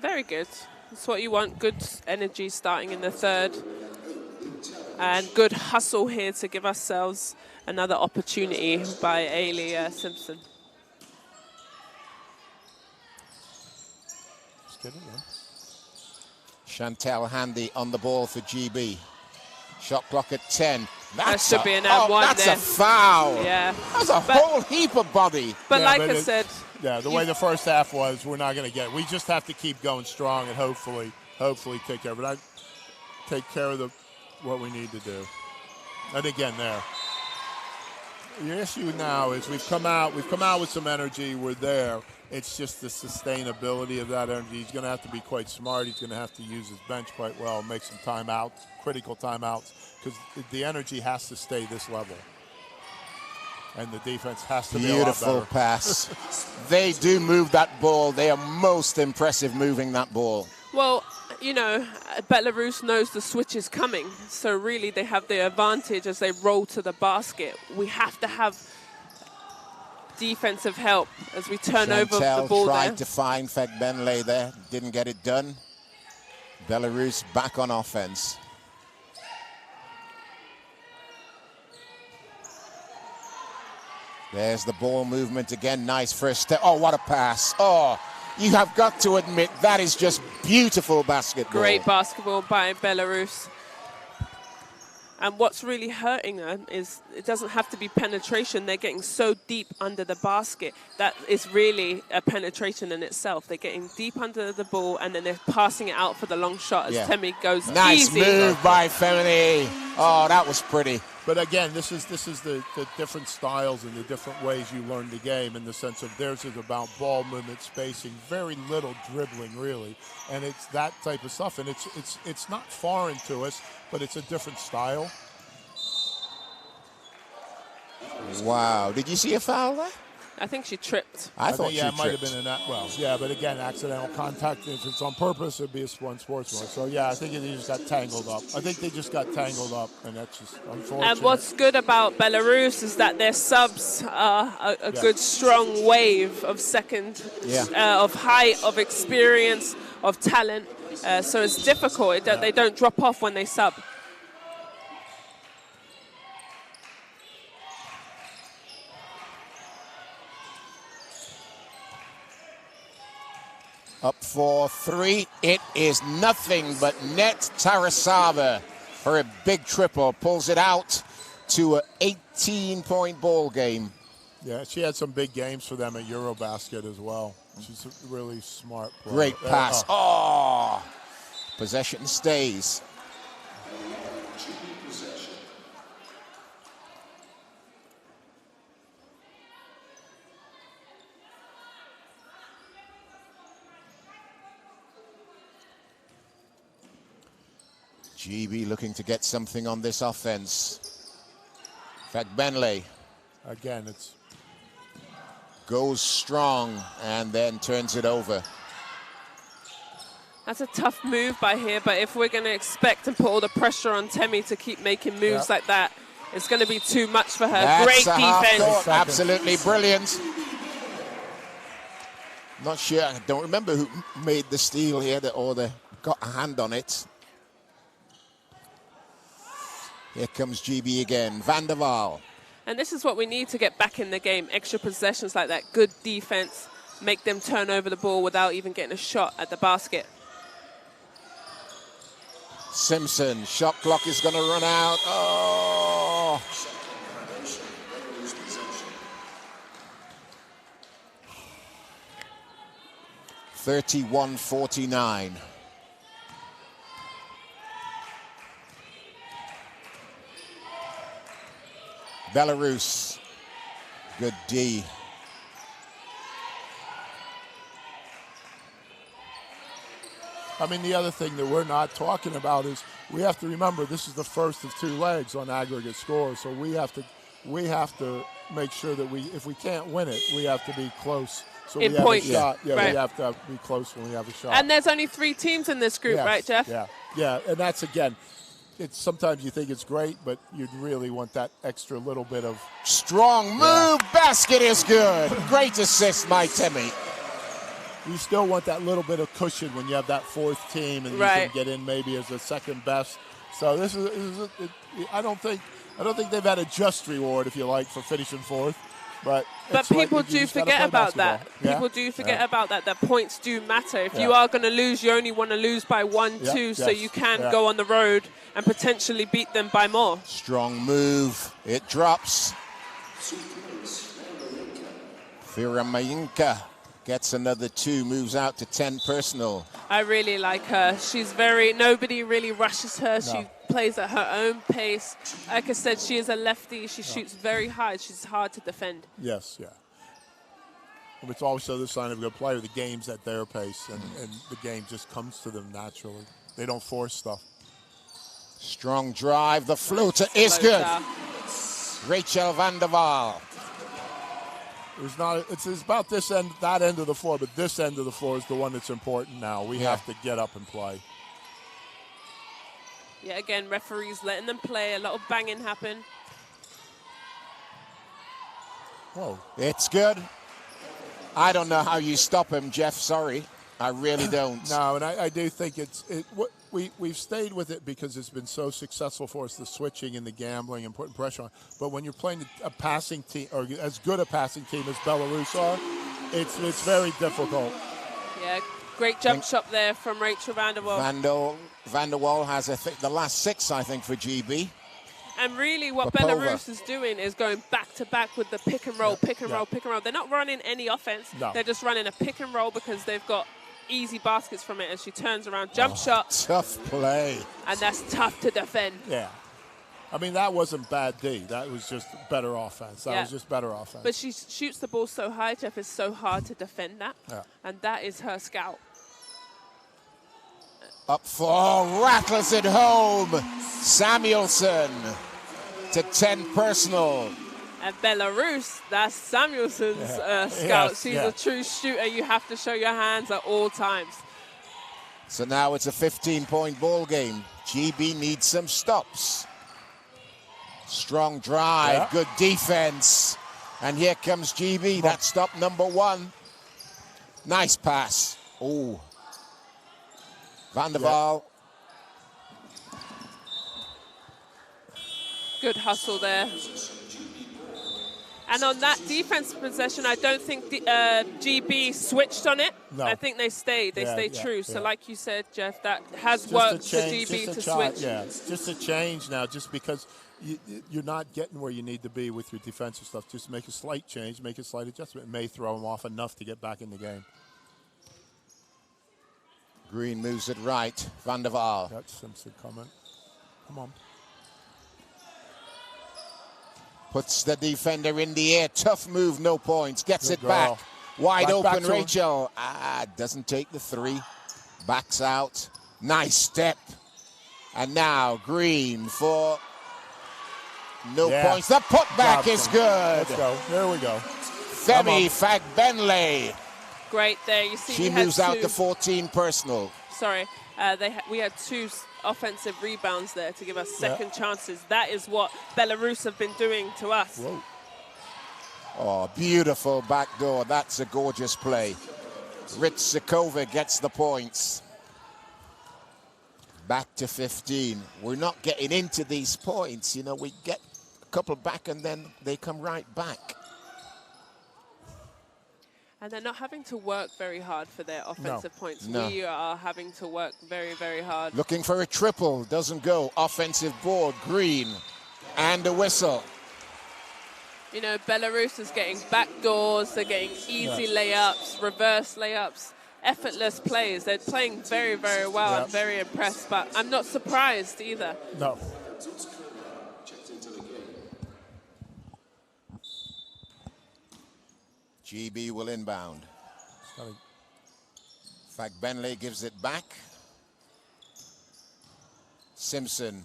Very good. That's what you want. Good energy starting in the third. And good hustle here to give ourselves another opportunity by Ailey Simpson. Just kidding, man. Chantel Handy on the ball for GB. Shot clock at 10. That should be an M1 that's there. a foul. Yeah. That's a whole heap of body. But Yeah, like but I said, yeah, the way the first half was, we're not going to get it. We just have to keep going strong and hopefully take care of it. I take care of what we need to do. And again, there. The issue now is we've come out with some energy. We're there. It's just the sustainability of that energy. He's going to have to be quite smart. He's going to have to use his bench quite well, make some timeouts, critical timeouts, because the energy has to stay this level. And the defense has to be a lot Beautiful better. pass. They do move that ball. They are most impressive moving that ball. well, you know, Belarus knows the switch is coming. So really they have the advantage as they roll to the basket. We have to have defensive help as we turn over the ball tried there. to find Fegbenle there. Didn't get it done. Belarus back on offense. There's the ball movement again. Nice first step. Oh, what a pass. Oh, you have got to admit that is just beautiful basketball. Great basketball by Belarus. And what's really hurting them is it doesn't have to be penetration. They're getting so deep under the basket. That is really a penetration in itself. They're getting deep under the ball, and then they're passing it out for the long shot as Temi goes nice easy. move by Femini. Oh, that was pretty. But again, this is the different styles and the different ways you learn the game, in the sense of theirs is about ball movement, spacing, very little dribbling really, and it's that type of stuff. And it's not foreign to us, but it's a different style. Wow. Did you see a foul there? I think she tripped. I thought think, yeah, she it might have tripped. been but again, accidental contact. If it's on purpose, it'd be a sportsman. So yeah, I think they just got tangled up. And that's just unfortunate. And what's good about Belarus is that their subs are a good, strong wave of of height, of experience, of talent. So it's difficult. They don't drop off when they sub. Up for three. It is nothing but net Tarasava for a big triple. Pulls it out to an 18-point ball game. Yeah, she had some big games for them at EuroBasket as well. She's a really smart player. Great pass. Oh, possession stays. GB looking to get something on this offense. Fagbenle. Again, it's goes strong and then turns it over. That's a tough move by here, but if we're going to expect and put all the pressure on Temi to keep making moves like that, it's going to be too much for her. That's Great a half defense. court. Absolutely brilliant. Not sure, I don't remember who made the steal here or got a hand on it. Here comes GB again, Van der Waal. And this is what we need to get back in the game. Extra possessions like that, good defense, make them turn over the ball without even getting a shot at the basket. Simpson, shot clock is going to run out. Oh. (31-49). Belarus, good D. I mean, the other thing that we're not talking about is we have to remember this is the first of 2 legs on aggregate score, so we have to make sure that if we can't win it, we have to be close. So in we have points. a shot. Yeah, right. right. We have to be close when we have a shot. And there's only 3 teams in this group, Yes. right, Jeff? Yeah, and that's, again, it's sometimes you think it's great, but you'd really want that extra little bit of... Strong move, basket is good. Great assist by Temi. You still want that little bit of cushion when you have that 4th team and you can get in maybe as a second best. So this is I don't think they've had a just reward, if you like, for finishing 4th. But people do forget about that. People do forget about that. That points do matter. If you are going to lose, you only want to lose by 1, 2, so you can go on the road and potentially beat them by more. Strong move. It drops. Firamayinka gets another 2, moves out to 10 personal. I really like her. She's nobody really rushes her. No. She plays at her own pace. Like I said, she is a lefty. She shoots very high. She's hard to defend. Yes, yeah. It's also the sign of a good player. The game's at their pace, and the game just comes to them naturally. They don't force stuff. Strong drive. The floater is good. Rachel Van der Waal. It's about that end of the floor, but this end of the floor is the one that's important now. We have to get up and play. Yeah, again, referees letting them play. A lot of banging happen. Whoa. It's good. I don't know how you stop him, Jeff. Sorry. I really don't. No, and I do think we've stayed with it because it's been so successful for us, the switching and the gambling and putting pressure on. But when you're playing a passing team, or as good a passing team as Belarus are, it's very difficult. Yeah, great jump shot there from Rachel Van der Waal. Van der Waal has, the last 6, I think, for GB. And really what Belarus is doing is going back-to-back with the pick and roll, pick and roll, pick and roll. They're not running any offense. No. They're just running a pick and roll because they've got easy baskets from it as she turns around. Jump shot. Tough play. And that's tough to defend. Yeah. I mean, that wasn't bad D. That was just better offense. That was just better offense. But she shoots the ball so high, Jeff, it's so hard to defend that. Yeah. And that is her scout. Up 4, rattles it home. Samuelson to 10 personal. And Belarus, that's Samuelson's scout. She's a true shooter. You have to show your hands at all times. So now it's a 15-point ball game. GB needs some stops. Strong drive, good defense. And here comes GB. That's stop number 1. Nice pass. Oh. Van der Waal. Good hustle there. And on that defense possession, I don't think the, GB switched on it. No. I think they stayed. They stayed true. So like you said, Jeff, that has worked for GB to switch. Yeah, it's just a change now, just because you're not getting where you need to be with your defensive stuff. Just make a slight change, make a slight adjustment. It may throw them off enough to get back in the game. Green moves it right. Van der Waal. That's Simpson coming. Come on. Puts the defender in the air. Tough move, no points. Gets it back. Wide open, Rachel. Doesn't take the 3. Backs out. Nice step. And now Green for no points. The putback is good. Let's go. There we go. Femi Fagbenle. Great there. You see, She moves out to 14 personal. Sorry, we had 2 offensive rebounds there to give us second chances. That is what Belarus have been doing to us. Whoa. Oh, beautiful backdoor. That's a gorgeous play. Ritsikova gets the points. Back to 15. We're not getting into these points. You know, we get a couple back and then they come right back. And they're not having to work very hard for their offensive points. No. We are having to work very, very hard. Looking for a triple. Doesn't go. Offensive board. Green. And a whistle. You know, Belarus is getting backdoors. They're getting easy layups, reverse layups, effortless plays. They're playing very, very well. I'm very impressed, but I'm not surprised either. No. GB will inbound. Fagbenle gives it back. Simpson.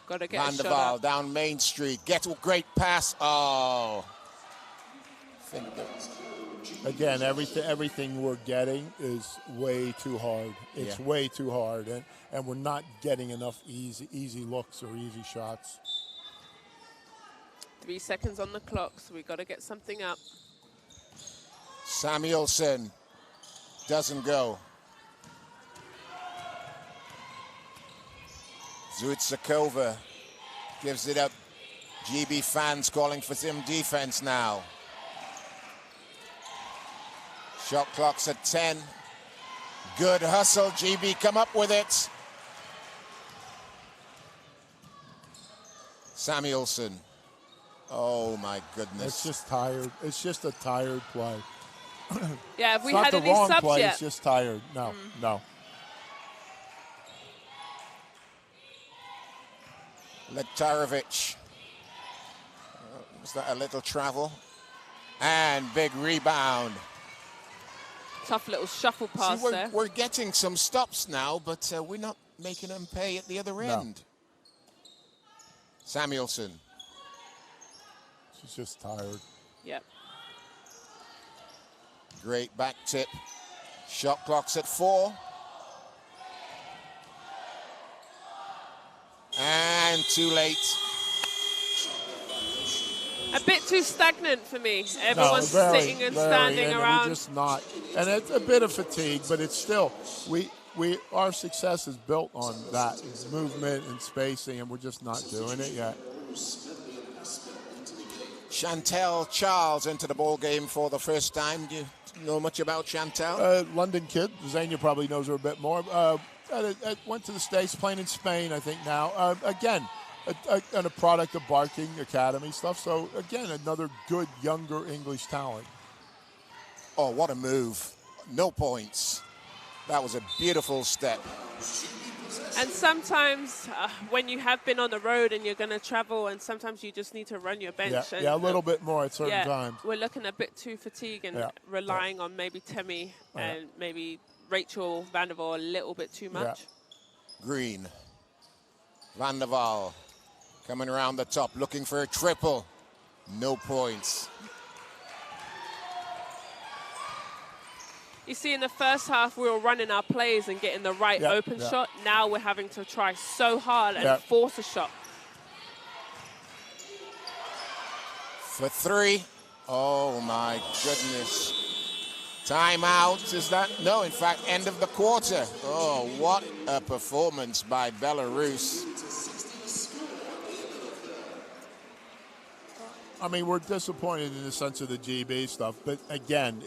Got to get Van a der shot Waal up. down Main Street. Gets a great pass. Oh. Again, everything we're getting is way too hard. It's way too hard, and we're not getting enough easy looks or easy shots. 3 seconds on the clock, so we got to get something up. Samuelson doesn't go. Zuitsakova gives it up. GB fans calling for some defense now. Shot clock's at 10. Good hustle, GB, come up with it. Samuelson. Oh my goodness. It's just tired. It's just a tired play. Yeah, have we It's had not the any wrong subs play, yet? it's just tired. No, no. Letarovic. Is that a little travel? And big rebound. Tough little shuffle pass See, there. we're getting some stops now, but we're not making them pay at the other end. Samuelson. She's just tired. Yep. Great back tip. Shot clock's at 4. And too late. A bit too stagnant for me. Everyone's sitting and standing around. We're just not. And it's a bit of fatigue, but it's still, our success is built on that movement and spacing, and we're just not doing it yet. Chantel Charles into the ball game for the first time. Do you know much about Chantel? London kid. Zania probably knows her a bit more. Went to the States, playing in Spain, I think now. Again, and a product of Barking Academy stuff. So, again, another good, younger English talent. Oh, what a move. No points. That was a beautiful step. And sometimes when you have been on the road and you're going to travel, and sometimes you just need to run your bench. Yeah, and, a little bit more at certain times. We're looking a bit too fatigued and relying on maybe Temi and maybe Rachel Van der Waal a little bit too much. Green. Van der Waal coming around the top, looking for a triple. No points. You see, in the first half, we were running our plays and getting the right open shot. Now we're having to try so hard and force a shot. For 3. Oh, my goodness. Timeout, is that? No, in fact, end of the quarter. Oh, what a performance by Belarus. I mean, we're disappointed in the sense of the GB stuff, but again,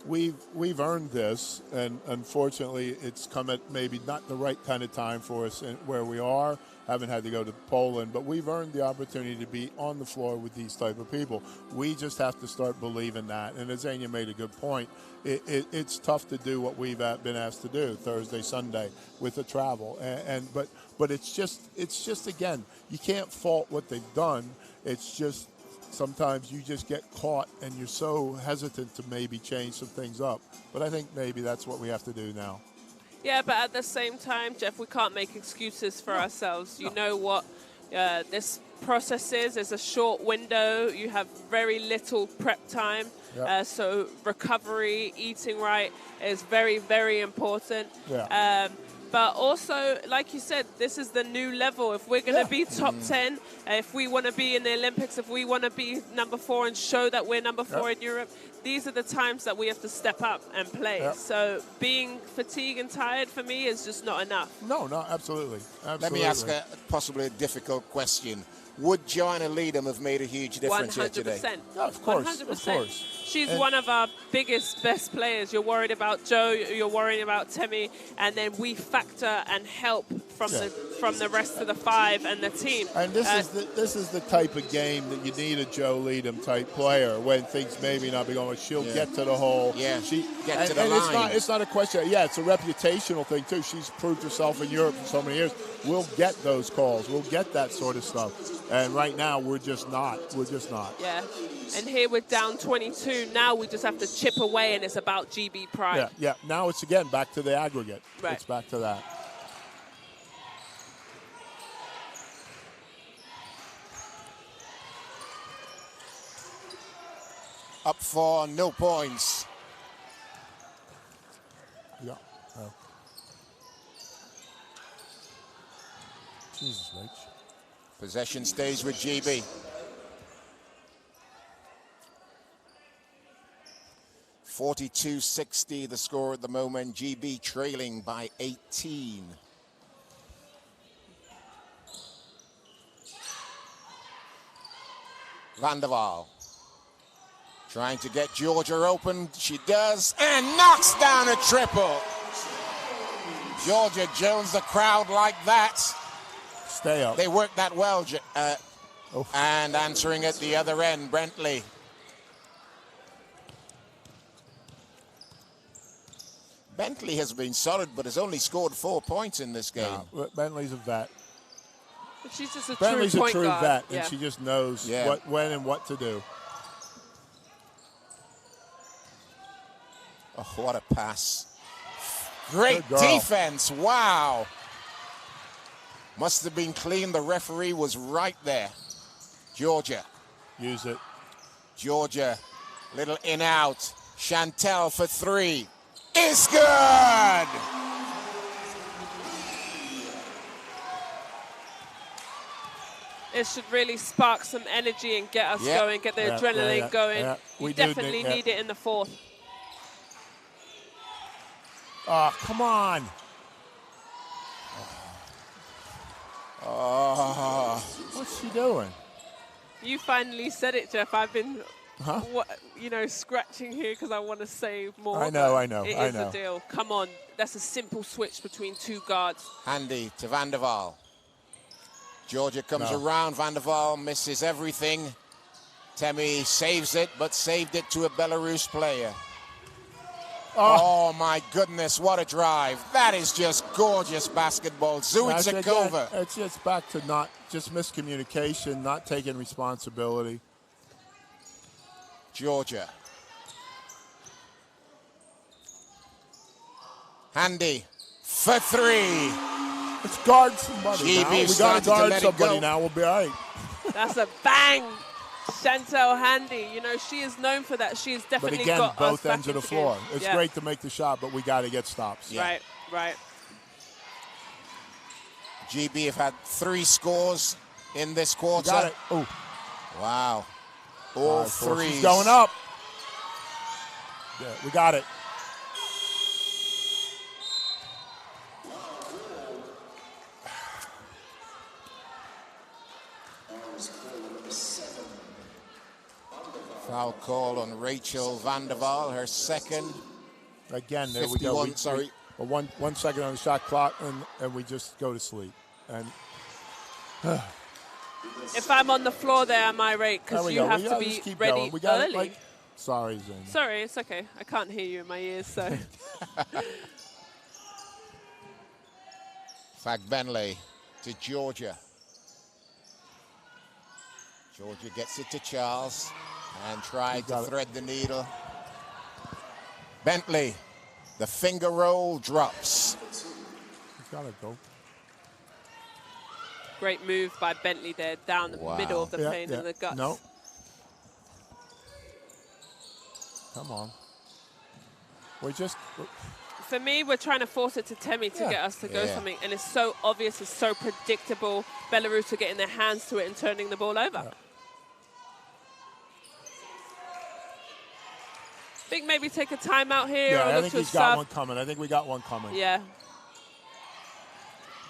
we've earned this, and unfortunately, it's come at maybe not the right kind of time for us where we are. Haven't had to go to Poland, but we've earned the opportunity to be on the floor with these type of people. We just have to start believing that. And as Anya made a good point, it's tough to do what we've been asked to do Thursday, Sunday with the travel. But it's just again, you can't fault what they've done. It's just sometimes you just get caught and you're so hesitant to maybe change some things up. But I think maybe that's what we have to do now. Yeah, but at the same time, Jeff, we can't make excuses for ourselves. You know what? This processes. It's a short window. You have very little prep time. Yep. So recovery, eating right is very, very important. Yeah. But also, like you said, this is the new level. If we're going to be top 10, if we want to be in the Olympics, if we want to be number 4 and show that we're number 4 in Europe, these are the times that we have to step up and play. Yep. So being fatigued and tired for me is just not enough. No, absolutely. Let me ask possibly a difficult question. Would Joanna Leedham have made a huge difference here today? 100%. Yeah, of course. 100%. Of course. She's one of our biggest, best players. You're worried about Joe, you're worrying about Temi, and then we factor and help from the rest of the 5 and the team. And this is the type of game that you need a Joe Leedham type player when things maybe not be going. She'll get to the hole. Yeah, Get to the line. It's not a question. Yeah, it's a reputational thing too. She's proved herself in Europe for so many years. We'll get those calls. We'll get that sort of stuff. And right now, we're just not. Yeah. And here we're down 22. Now we just have to chip away, and it's about GB pride. Yeah. Now it's again back to the aggregate. Right. It's back to that. Up 4, no points. Yeah. Jesus, Rach. Possession stays with GB. 42-60 the score at the moment. GB trailing by 18. Van der Waal trying to get Georgia open. She does, and knocks down a triple. Georgia Jones, the crowd like that. Stay up. They work that well. And answering at the other end, Bentley. Bentley has been solid, but has only scored 4 points in this game. Bentley's a vet. She's just a Bentley's true point a true guard. vet, and she just knows when and what to do. Oh, what a pass. Great defense. Wow. Must have been clean. The referee was right there. Georgia. Use it. Georgia. Little in out. Chantel for 3. It's good. It should really spark some energy and get us going, get the adrenaline going. Yeah. We definitely need it in the 4th. Oh, come on. Oh. What's she doing? You finally said it, Jeff. I've been, scratching here because I want to save more. I know. It is a deal. Come on. That's a simple switch between 2 guards. Handy to Van der Waal. Georgia comes around. Van der Waal misses everything. Temi saves it, but saved it to a Belarus player. Oh, my goodness, what a drive. That is just gorgeous basketball. Zuitzakova. It's just back to not just miscommunication, not taking responsibility. Georgia. Handy for 3. Let's guard somebody now. We got to guard somebody now. We'll be all right. That's a bang. Chantel Handy, she is known for that. She has definitely got got both us ends of the floor. It's great to make the shot, but we got to get stops. Yeah. Right. GB have had 3 scores in this quarter. Got it. Oh. Wow. All 3. She's going up. Yeah, we got it. Foul call on Rachel Van der Waal, her second. Again, there 51, we go. Sorry. 1 second on the shot clock, and we just go to sleep. And if I'm on the floor there, am I right? Because you have to be ready early. Sorry, Zane. Sorry, it's okay. I can't hear you in my ears, so. Fagbenley to Georgia. Georgia gets it to Charles and tried to thread the needle. Bentley, the finger roll drops. He's got to go. Great move by Bentley there, down the middle of the Yeah, paint in the guts. No. Come on. For me, we're trying to force it to Temi to get us to go something, and it's so obvious, it's so predictable. Belarus are getting their hands to it and turning the ball over. Yeah. I think maybe take a timeout here. Yeah, or I look think to he's sub. got one coming. I think we got one coming. Yeah.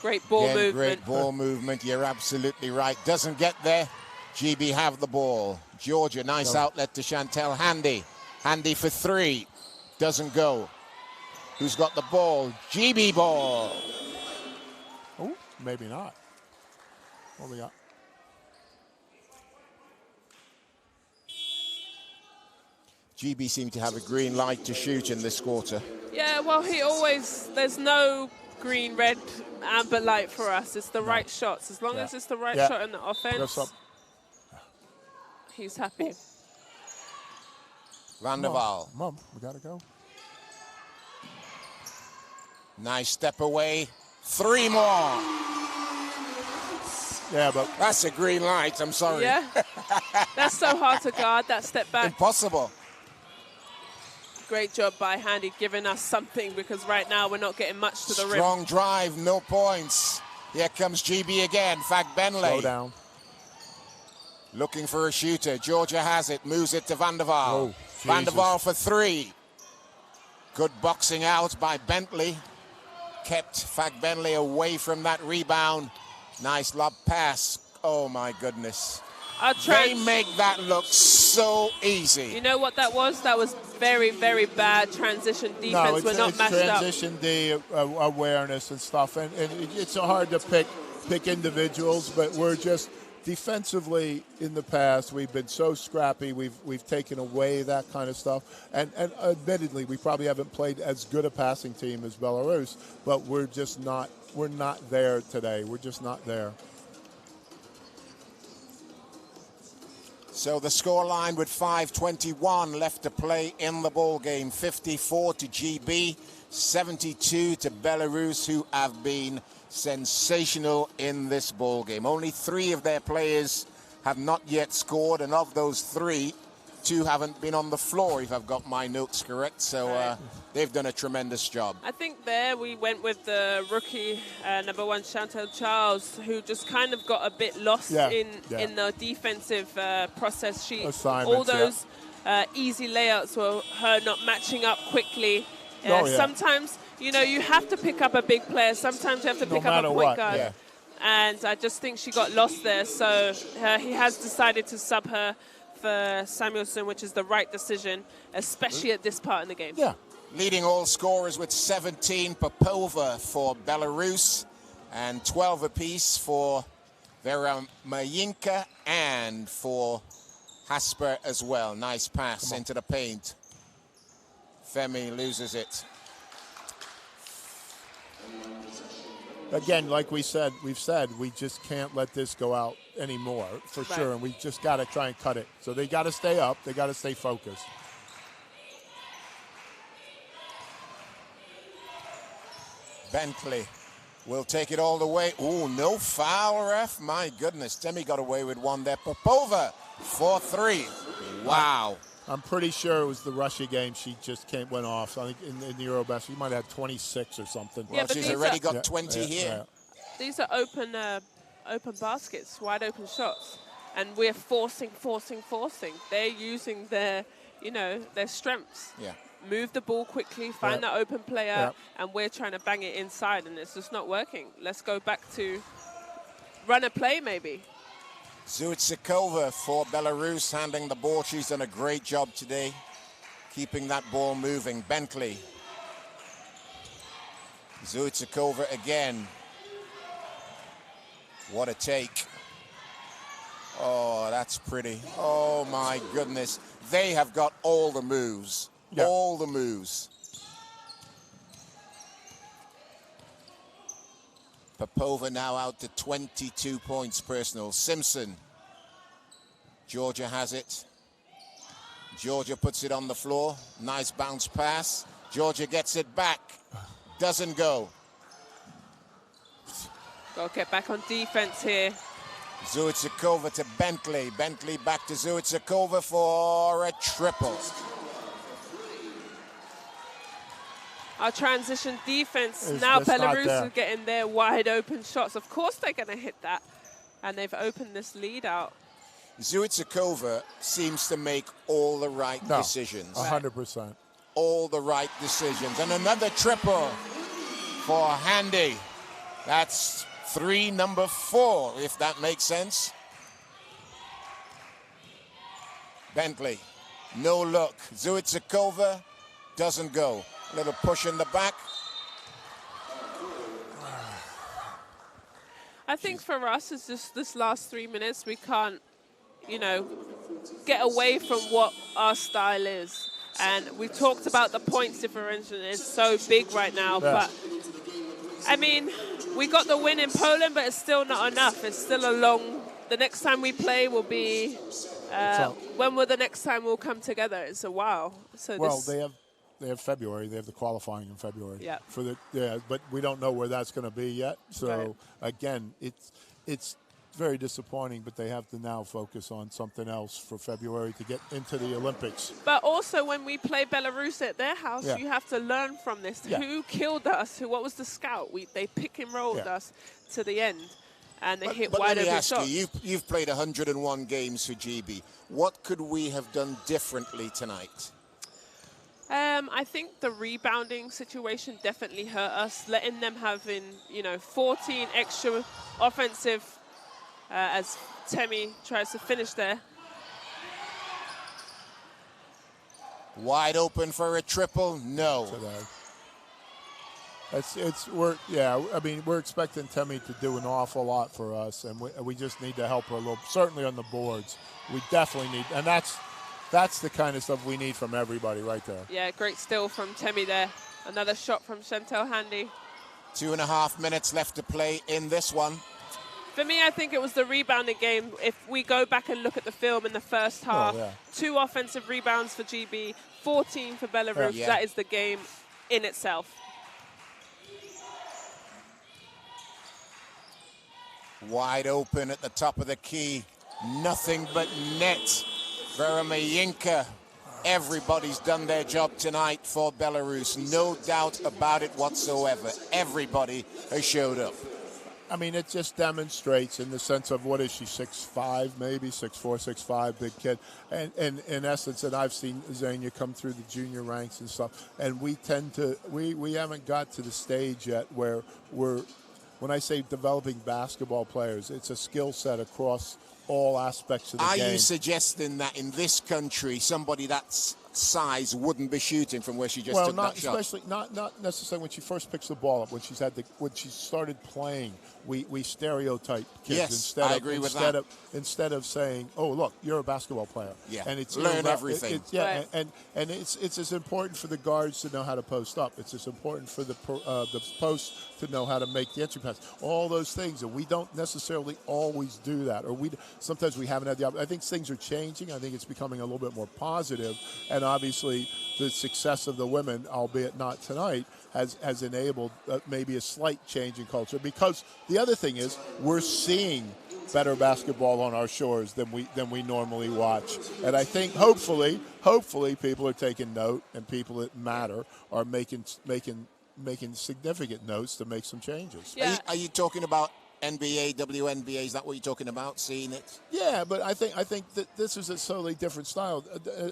Great ball movement. Great ball movement. You're absolutely right. Doesn't get there. GB have the ball. Georgia, nice outlet to Chantel. Handy for three. Doesn't go. Who's got the ball? GB ball. Oh, maybe not. What we got? GB seem to have a green light to shoot in this quarter. Yeah, well, there's no green, red, amber light for us. It's the right shots. As long as it's the right shot in the offense, he's happy. Van der Waal. Mom, we got to go. Nice step away. Three more. Yeah, but that's a green light. I'm sorry. Yeah. That's so hard to guard, that step back. Impossible. Great job by Handy giving us something, because right now we're not getting much to the rim. Strong drive, no points. Here comes GB again. Bentley. Slow down. Looking for a shooter. Georgia has it. Moves it to Van der Waal. Oh, Van der Waal for three. Good boxing out by Bentley. Kept Bentley away from that rebound. Nice lob pass. Oh, my goodness. They make that look so easy. You know what that was? That was very, very bad transition defense. We're not matched up. Transition D awareness and stuff, and it's hard to pick individuals, but we're just defensively in the past we've been so scrappy. We've taken away that kind of stuff, and admittedly we probably haven't played as good a passing team as Belarus, but we're not there today. We're just not there. So the scoreline with 5:21 left to play in the ball game. 54 to GB, 72 to Belarus, who have been sensational in this ball game. Only three of their players have not yet scored, and of those three, two haven't been on the floor, if I've got my notes correct. So they've done a tremendous job. I think there we went with the rookie, number one, Chantal Charles, who just kind of got a bit lost in the defensive process. All those easy layouts were her not matching up quickly. Sometimes, you have to pick up a big player. Sometimes you have to pick up a point guard. Yeah. And I just think she got lost there. So he has decided to sub her for Samuelson, which is the right decision, especially at this part in the game. Yeah. Leading all scorers with 17, Popova for Belarus, and 12 apiece for Veramayinka and for Hasper as well. Nice pass into the paint. Femi loses it. Again, like we've said, we just can't let this go out anymore, for sure, and we just got to try and cut it. So they got to stay up. They got to stay focused. Bentley will take it all the way. Ooh, no foul, ref. My goodness, Temi got away with one there. Popova, 4-3. Wow. I'm pretty sure it was the Russia game. She just went off. I think in the EuroBasket, she might have had 26 or something. Well, she's already got 20 here. These are open baskets, wide open shots, and we're forcing. They're using their strengths. Yeah. Move the ball quickly, find that open player, and we're trying to bang it inside, and it's just not working. Let's go back to run a play, maybe. Zuitsikova for Belarus handling the ball. She's done a great job today, keeping that ball moving. Bentley. Zuitsikova again. What a take. Oh, that's pretty. Oh, my goodness. They have got all the moves. Yeah. All the moves. Popova now out to 22 points personal. Simpson. Georgia has it. Georgia puts it on the floor. Nice bounce pass. Georgia gets it back. Doesn't go. Got to get back on defense here. Zuitzakova to Bentley. Bentley back to Zuitzakova for a triple. Our transition defense, It's now just not Belarus there. is getting their wide open shots. Of course they're going to hit that. And they've opened this lead out. Zuitzakova seems to make all the right decisions. 100%. All the right decisions. And another triple for Handy. That's number 4, if that makes sense. Bentley, no look. Zuitzakova doesn't go. Little push in the back. I think for us, it's just this last 3 minutes, we can't, you know, get away from what our style is. And we talked about the points differential is so big right now. But, I mean, we got the win in Poland, but it's still not enough. It's still a long... The next time we play will be... when will the next time we'll come together? It's a while. So Well, they have February. They have the qualifying in February. Yeah. But we don't know where that's going to be yet. So again, it's very disappointing. But they have to now focus on something else for February to get into the Olympics. But also, when we play Belarus at their house, you have to learn from this. Yeah. Who killed us? What was the scout? They pick and rolled us to the end, and they hit wide open shots. Let me ask you, you've played 101 games for GB. What could we have done differently tonight? I think the rebounding situation definitely hurt us. Letting them have 14 extra offensive as Temi tries to finish there. Wide open for a triple? No. We're expecting Temi to do an awful lot for us, and we just need to help her a little. Certainly on the boards, we definitely need, and that's the kind of stuff we need from everybody right there. Yeah, great steal from Temi there. Another shot from Chantel Handy. 2.5 minutes left to play in this one. For me, I think it was the rebounding game. If we go back and look at the film in the first half, 2 offensive rebounds for GB, 14 for Belarus. Yeah. That is the game in itself. Wide open at the top of the key. Nothing but net. Veremayinka. Everybody's done their job tonight for Belarus. No doubt about it whatsoever. Everybody has showed up. I mean, it just demonstrates in the sense of, what is she, 6'5", maybe 6'4", 6'5", big kid. And in essence, and I've seen Xenia come through the junior ranks and stuff, and we haven't got to the stage yet where when I say developing basketball players, it's a skill set across all aspects of the game. Are you suggesting that in this country, somebody that's size wouldn't be shooting from where she just took that shot? Especially not necessarily when she first picks the ball up. When she started playing, we stereotype kids instead of saying, "Oh, look, you're a basketball player." Yeah, and it's learn everything. And it's as important for the guards to know how to post up. It's as important for the post to know how to make the entry pass. All those things, and we don't necessarily always do that, or sometimes we haven't had the opportunity. I think things are changing. I think it's becoming a little bit more positive, and obviously the success of the women, albeit not tonight, has enabled maybe a slight change in culture. Because the other thing is, we're seeing better basketball on our shores than we normally watch, and I think hopefully people are taking note, and people that matter are making significant notes to make some changes. Yeah. Are you talking about NBA, WNBA? Is that what you're talking about, seeing it? Yeah, but I think that this is a totally different style.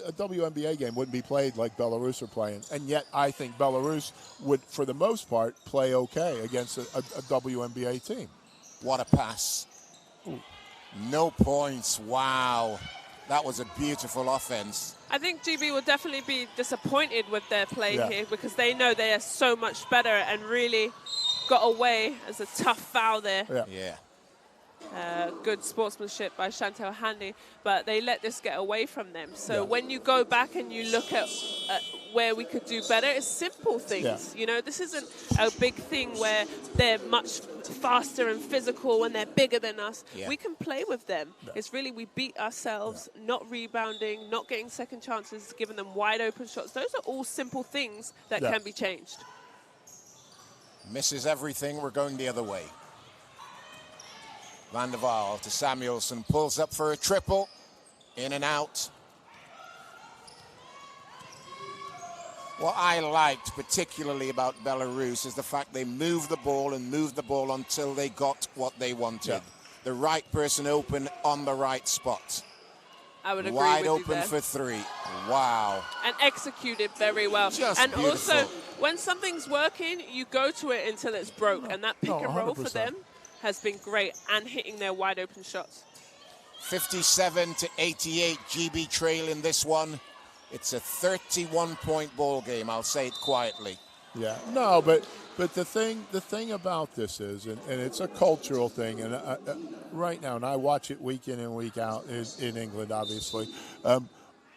A WNBA game wouldn't be played like Belarus are playing, and yet I think Belarus would, for the most part, play okay against a WNBA team. What a pass. Ooh. No points. Wow. That was a beautiful offense. I think GB will definitely be disappointed with their play here, because they know they are so much better, and really got away as a tough foul there. Good sportsmanship by Chantel Handy, but they let this get away from them. So when you go back and you look at where we could do better, it's simple things. You know, this isn't a big thing where they're much faster and physical and they're bigger than us. We can play with them. It's really, we beat ourselves, not rebounding, not getting second chances, giving them wide open shots. Those are all simple things that can be changed. Misses everything. We're going the other way. Van der Waal to Samuelson, pulls up for a triple, in and out. What I liked particularly about Belarus is the fact they moved the ball and moved the ball until they got what they wanted. Yeah. The right person open on the right spot. I would agree Wide with open you there. for three. Wow. And executed very well. Just and beautiful. also, when something's working, you go to it until it's broke. And that pick No, and roll for 100%. them has been great, and hitting their wide open shots. 57-88, GB trail in this one. It's a 31-point ball game. I'll say it quietly. Yeah, no, but the thing about this is, and it's a cultural thing, and right now, and I watch it week in and week out in England, obviously.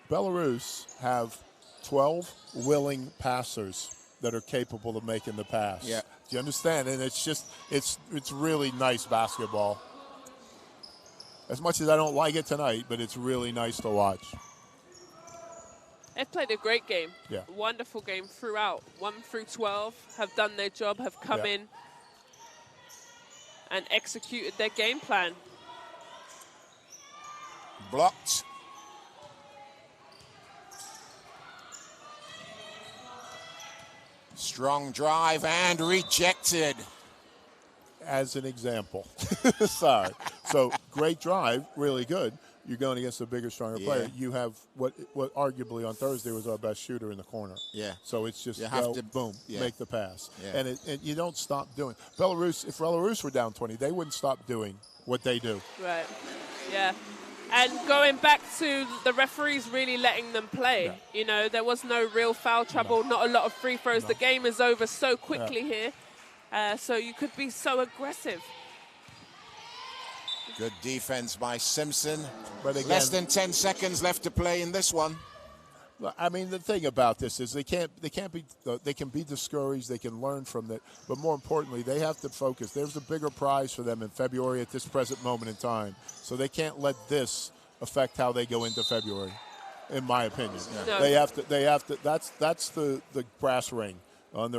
Belarus have 12 willing passers that are capable of making the pass. Yeah. Do you understand? And it's just, it's really nice basketball. As much as I don't like it tonight, but it's really nice to watch. They've played a great game. Yeah. Wonderful game throughout. 1 through 12 have done their job, have come Yeah. in and executed their game plan. Blocked. Strong drive and rejected. As an example. Sorry. So great drive, really good. You're going against a bigger, stronger player. You have what arguably on Thursday was our best shooter in the corner. Yeah. So it's just You have go, to- boom, yeah. make the pass. Yeah. And you don't stop doing. Belarus, if Belarus were down 20, they wouldn't stop doing what they do. Right. Yeah. And going back to the referees really letting them play. Yeah. You know, there was no real foul trouble, not a lot of free throws. The game is over so quickly here. So you could be so aggressive. Good defense by Simpson. But again, Less than 10 seconds left to play in this one. I mean, the thing about this is they can be discouraged. They can learn from it, but more importantly, they have to focus. There's a bigger prize for them in February at this present moment in time, so they can't let this affect how they go into February. In my opinion, No. they have to. That's the brass ring. And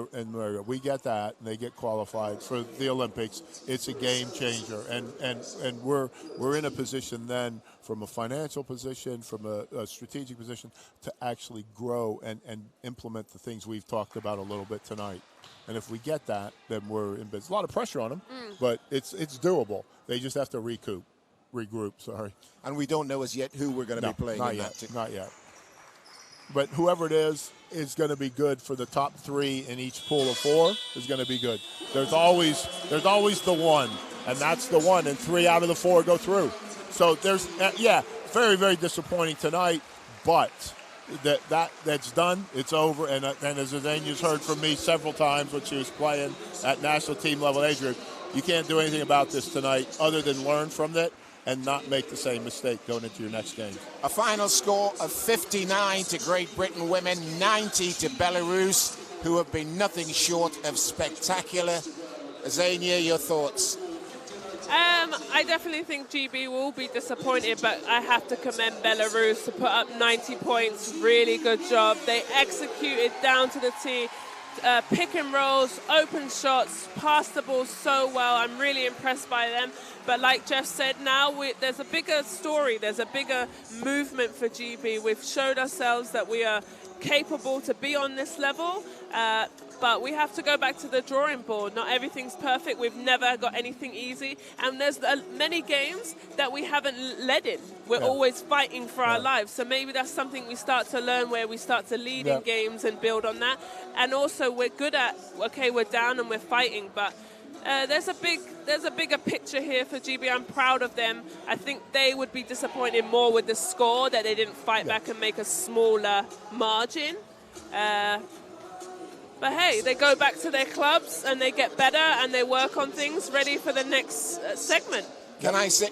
we get that, and they get qualified for the Olympics. It's a game changer, and we're in a position then, from a financial position, from a strategic position, to actually grow and implement the things we've talked about a little bit tonight. And if we get that, then we're in business. A lot of pressure on them, but it's doable. They just have to regroup. Sorry, And we don't know as yet who we're going to be playing not in yet, that. not yet. But whoever it is going to be good for the top three in each pool of four. Is going to be good. There's always the one, and that's the one, and 3 out of the 4 go through. So there's very, very disappointing tonight, but that's done. It's over, and as Adenia's heard from me several times when she was playing at national team level age group, you can't do anything about this tonight other than learn from it and not make the same mistake going into your next game. A final score of 59 to Great Britain women, 90 to Belarus, who have been nothing short of spectacular. Xenia, your thoughts? I definitely think GB will be disappointed, but I have to commend Belarus to put up 90 points. Really good job. They executed down to the T. Pick and rolls, open shots, passed the ball so well. I'm really impressed by them. But like Jeff said, now there's a bigger story. There's a bigger movement for GB. We've showed ourselves that we are capable to be on this level. But we have to go back to the drawing board. Not everything's perfect. We've never got anything easy. And there's many games that we haven't led in. We're always fighting for our lives. So maybe that's something we start to learn, where we start to lead in games and build on that. And also we're good at, okay, we're down and we're fighting, but there's a bigger picture here for GB. I'm proud of them. I think they would be disappointed more with the score, that they didn't fight back and make a smaller margin. But hey, they go back to their clubs and they get better and they work on things, ready for the next segment. Can I say?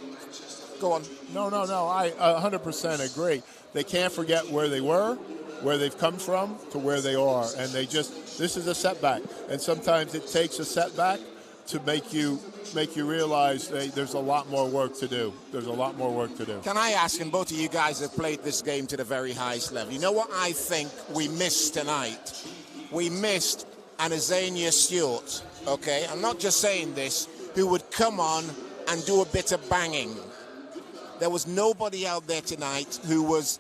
Go on. No. I 100% agree. They can't forget where they were, where they've come from, to where they are. And this is a setback. And sometimes it takes a setback to make you realize there's a lot more work to do. There's a lot more work to do. Can I ask, and both of you guys have played this game to the very highest level, you know what I think we missed tonight? We missed an Xenia Stewart, okay? I'm not just saying this, who would come on and do a bit of banging. There was nobody out there tonight who was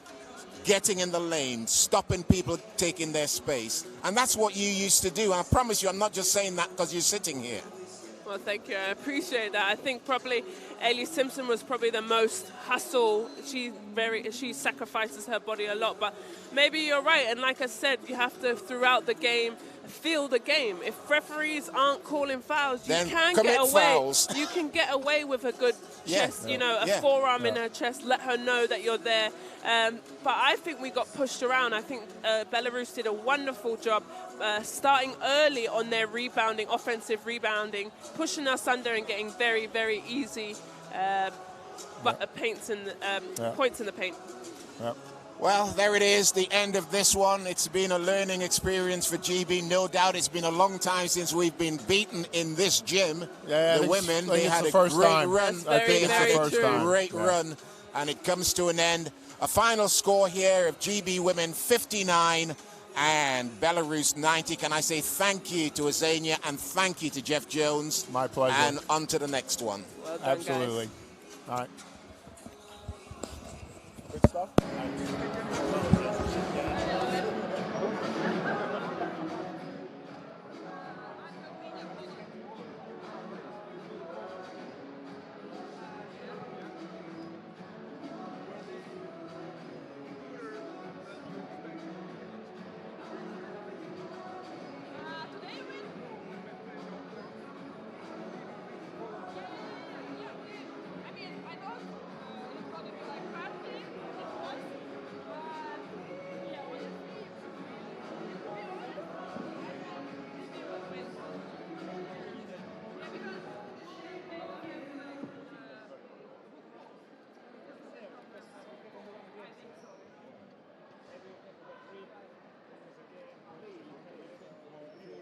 getting in the lane, stopping people taking their space. And that's what you used to do. And I promise you, I'm not just saying that because you're sitting here. Well, thank you. I appreciate that. I think probably Ailey Simpson was probably the most hustle. She sacrifices her body a lot, but maybe you're right. And like I said, you have to, throughout the game, feel the game. If referees aren't calling fouls, you Then can commit get away. fouls. You can get away with a good chest, Yeah. forearm in her chest, let her know that you're there. But I think we got pushed around. I think Belarus did a wonderful job starting early on their rebounding, offensive rebounding, pushing us under and getting very, very easy points in the paint. Yeah. Well, there it is, the end of this one. It's been a learning experience for GB. No doubt it's been a long time since we've been beaten in this gym. Yeah, the women, they had a first great time. run. I think it's the first time. Great Yeah. run, and it comes to an end. A final score here of GB women 59 and Belarus 90. Can I say thank you to Azania and thank you to Jeff Jones? My pleasure. And on to the next one. Well done, Absolutely. guys. All right. Good stuff.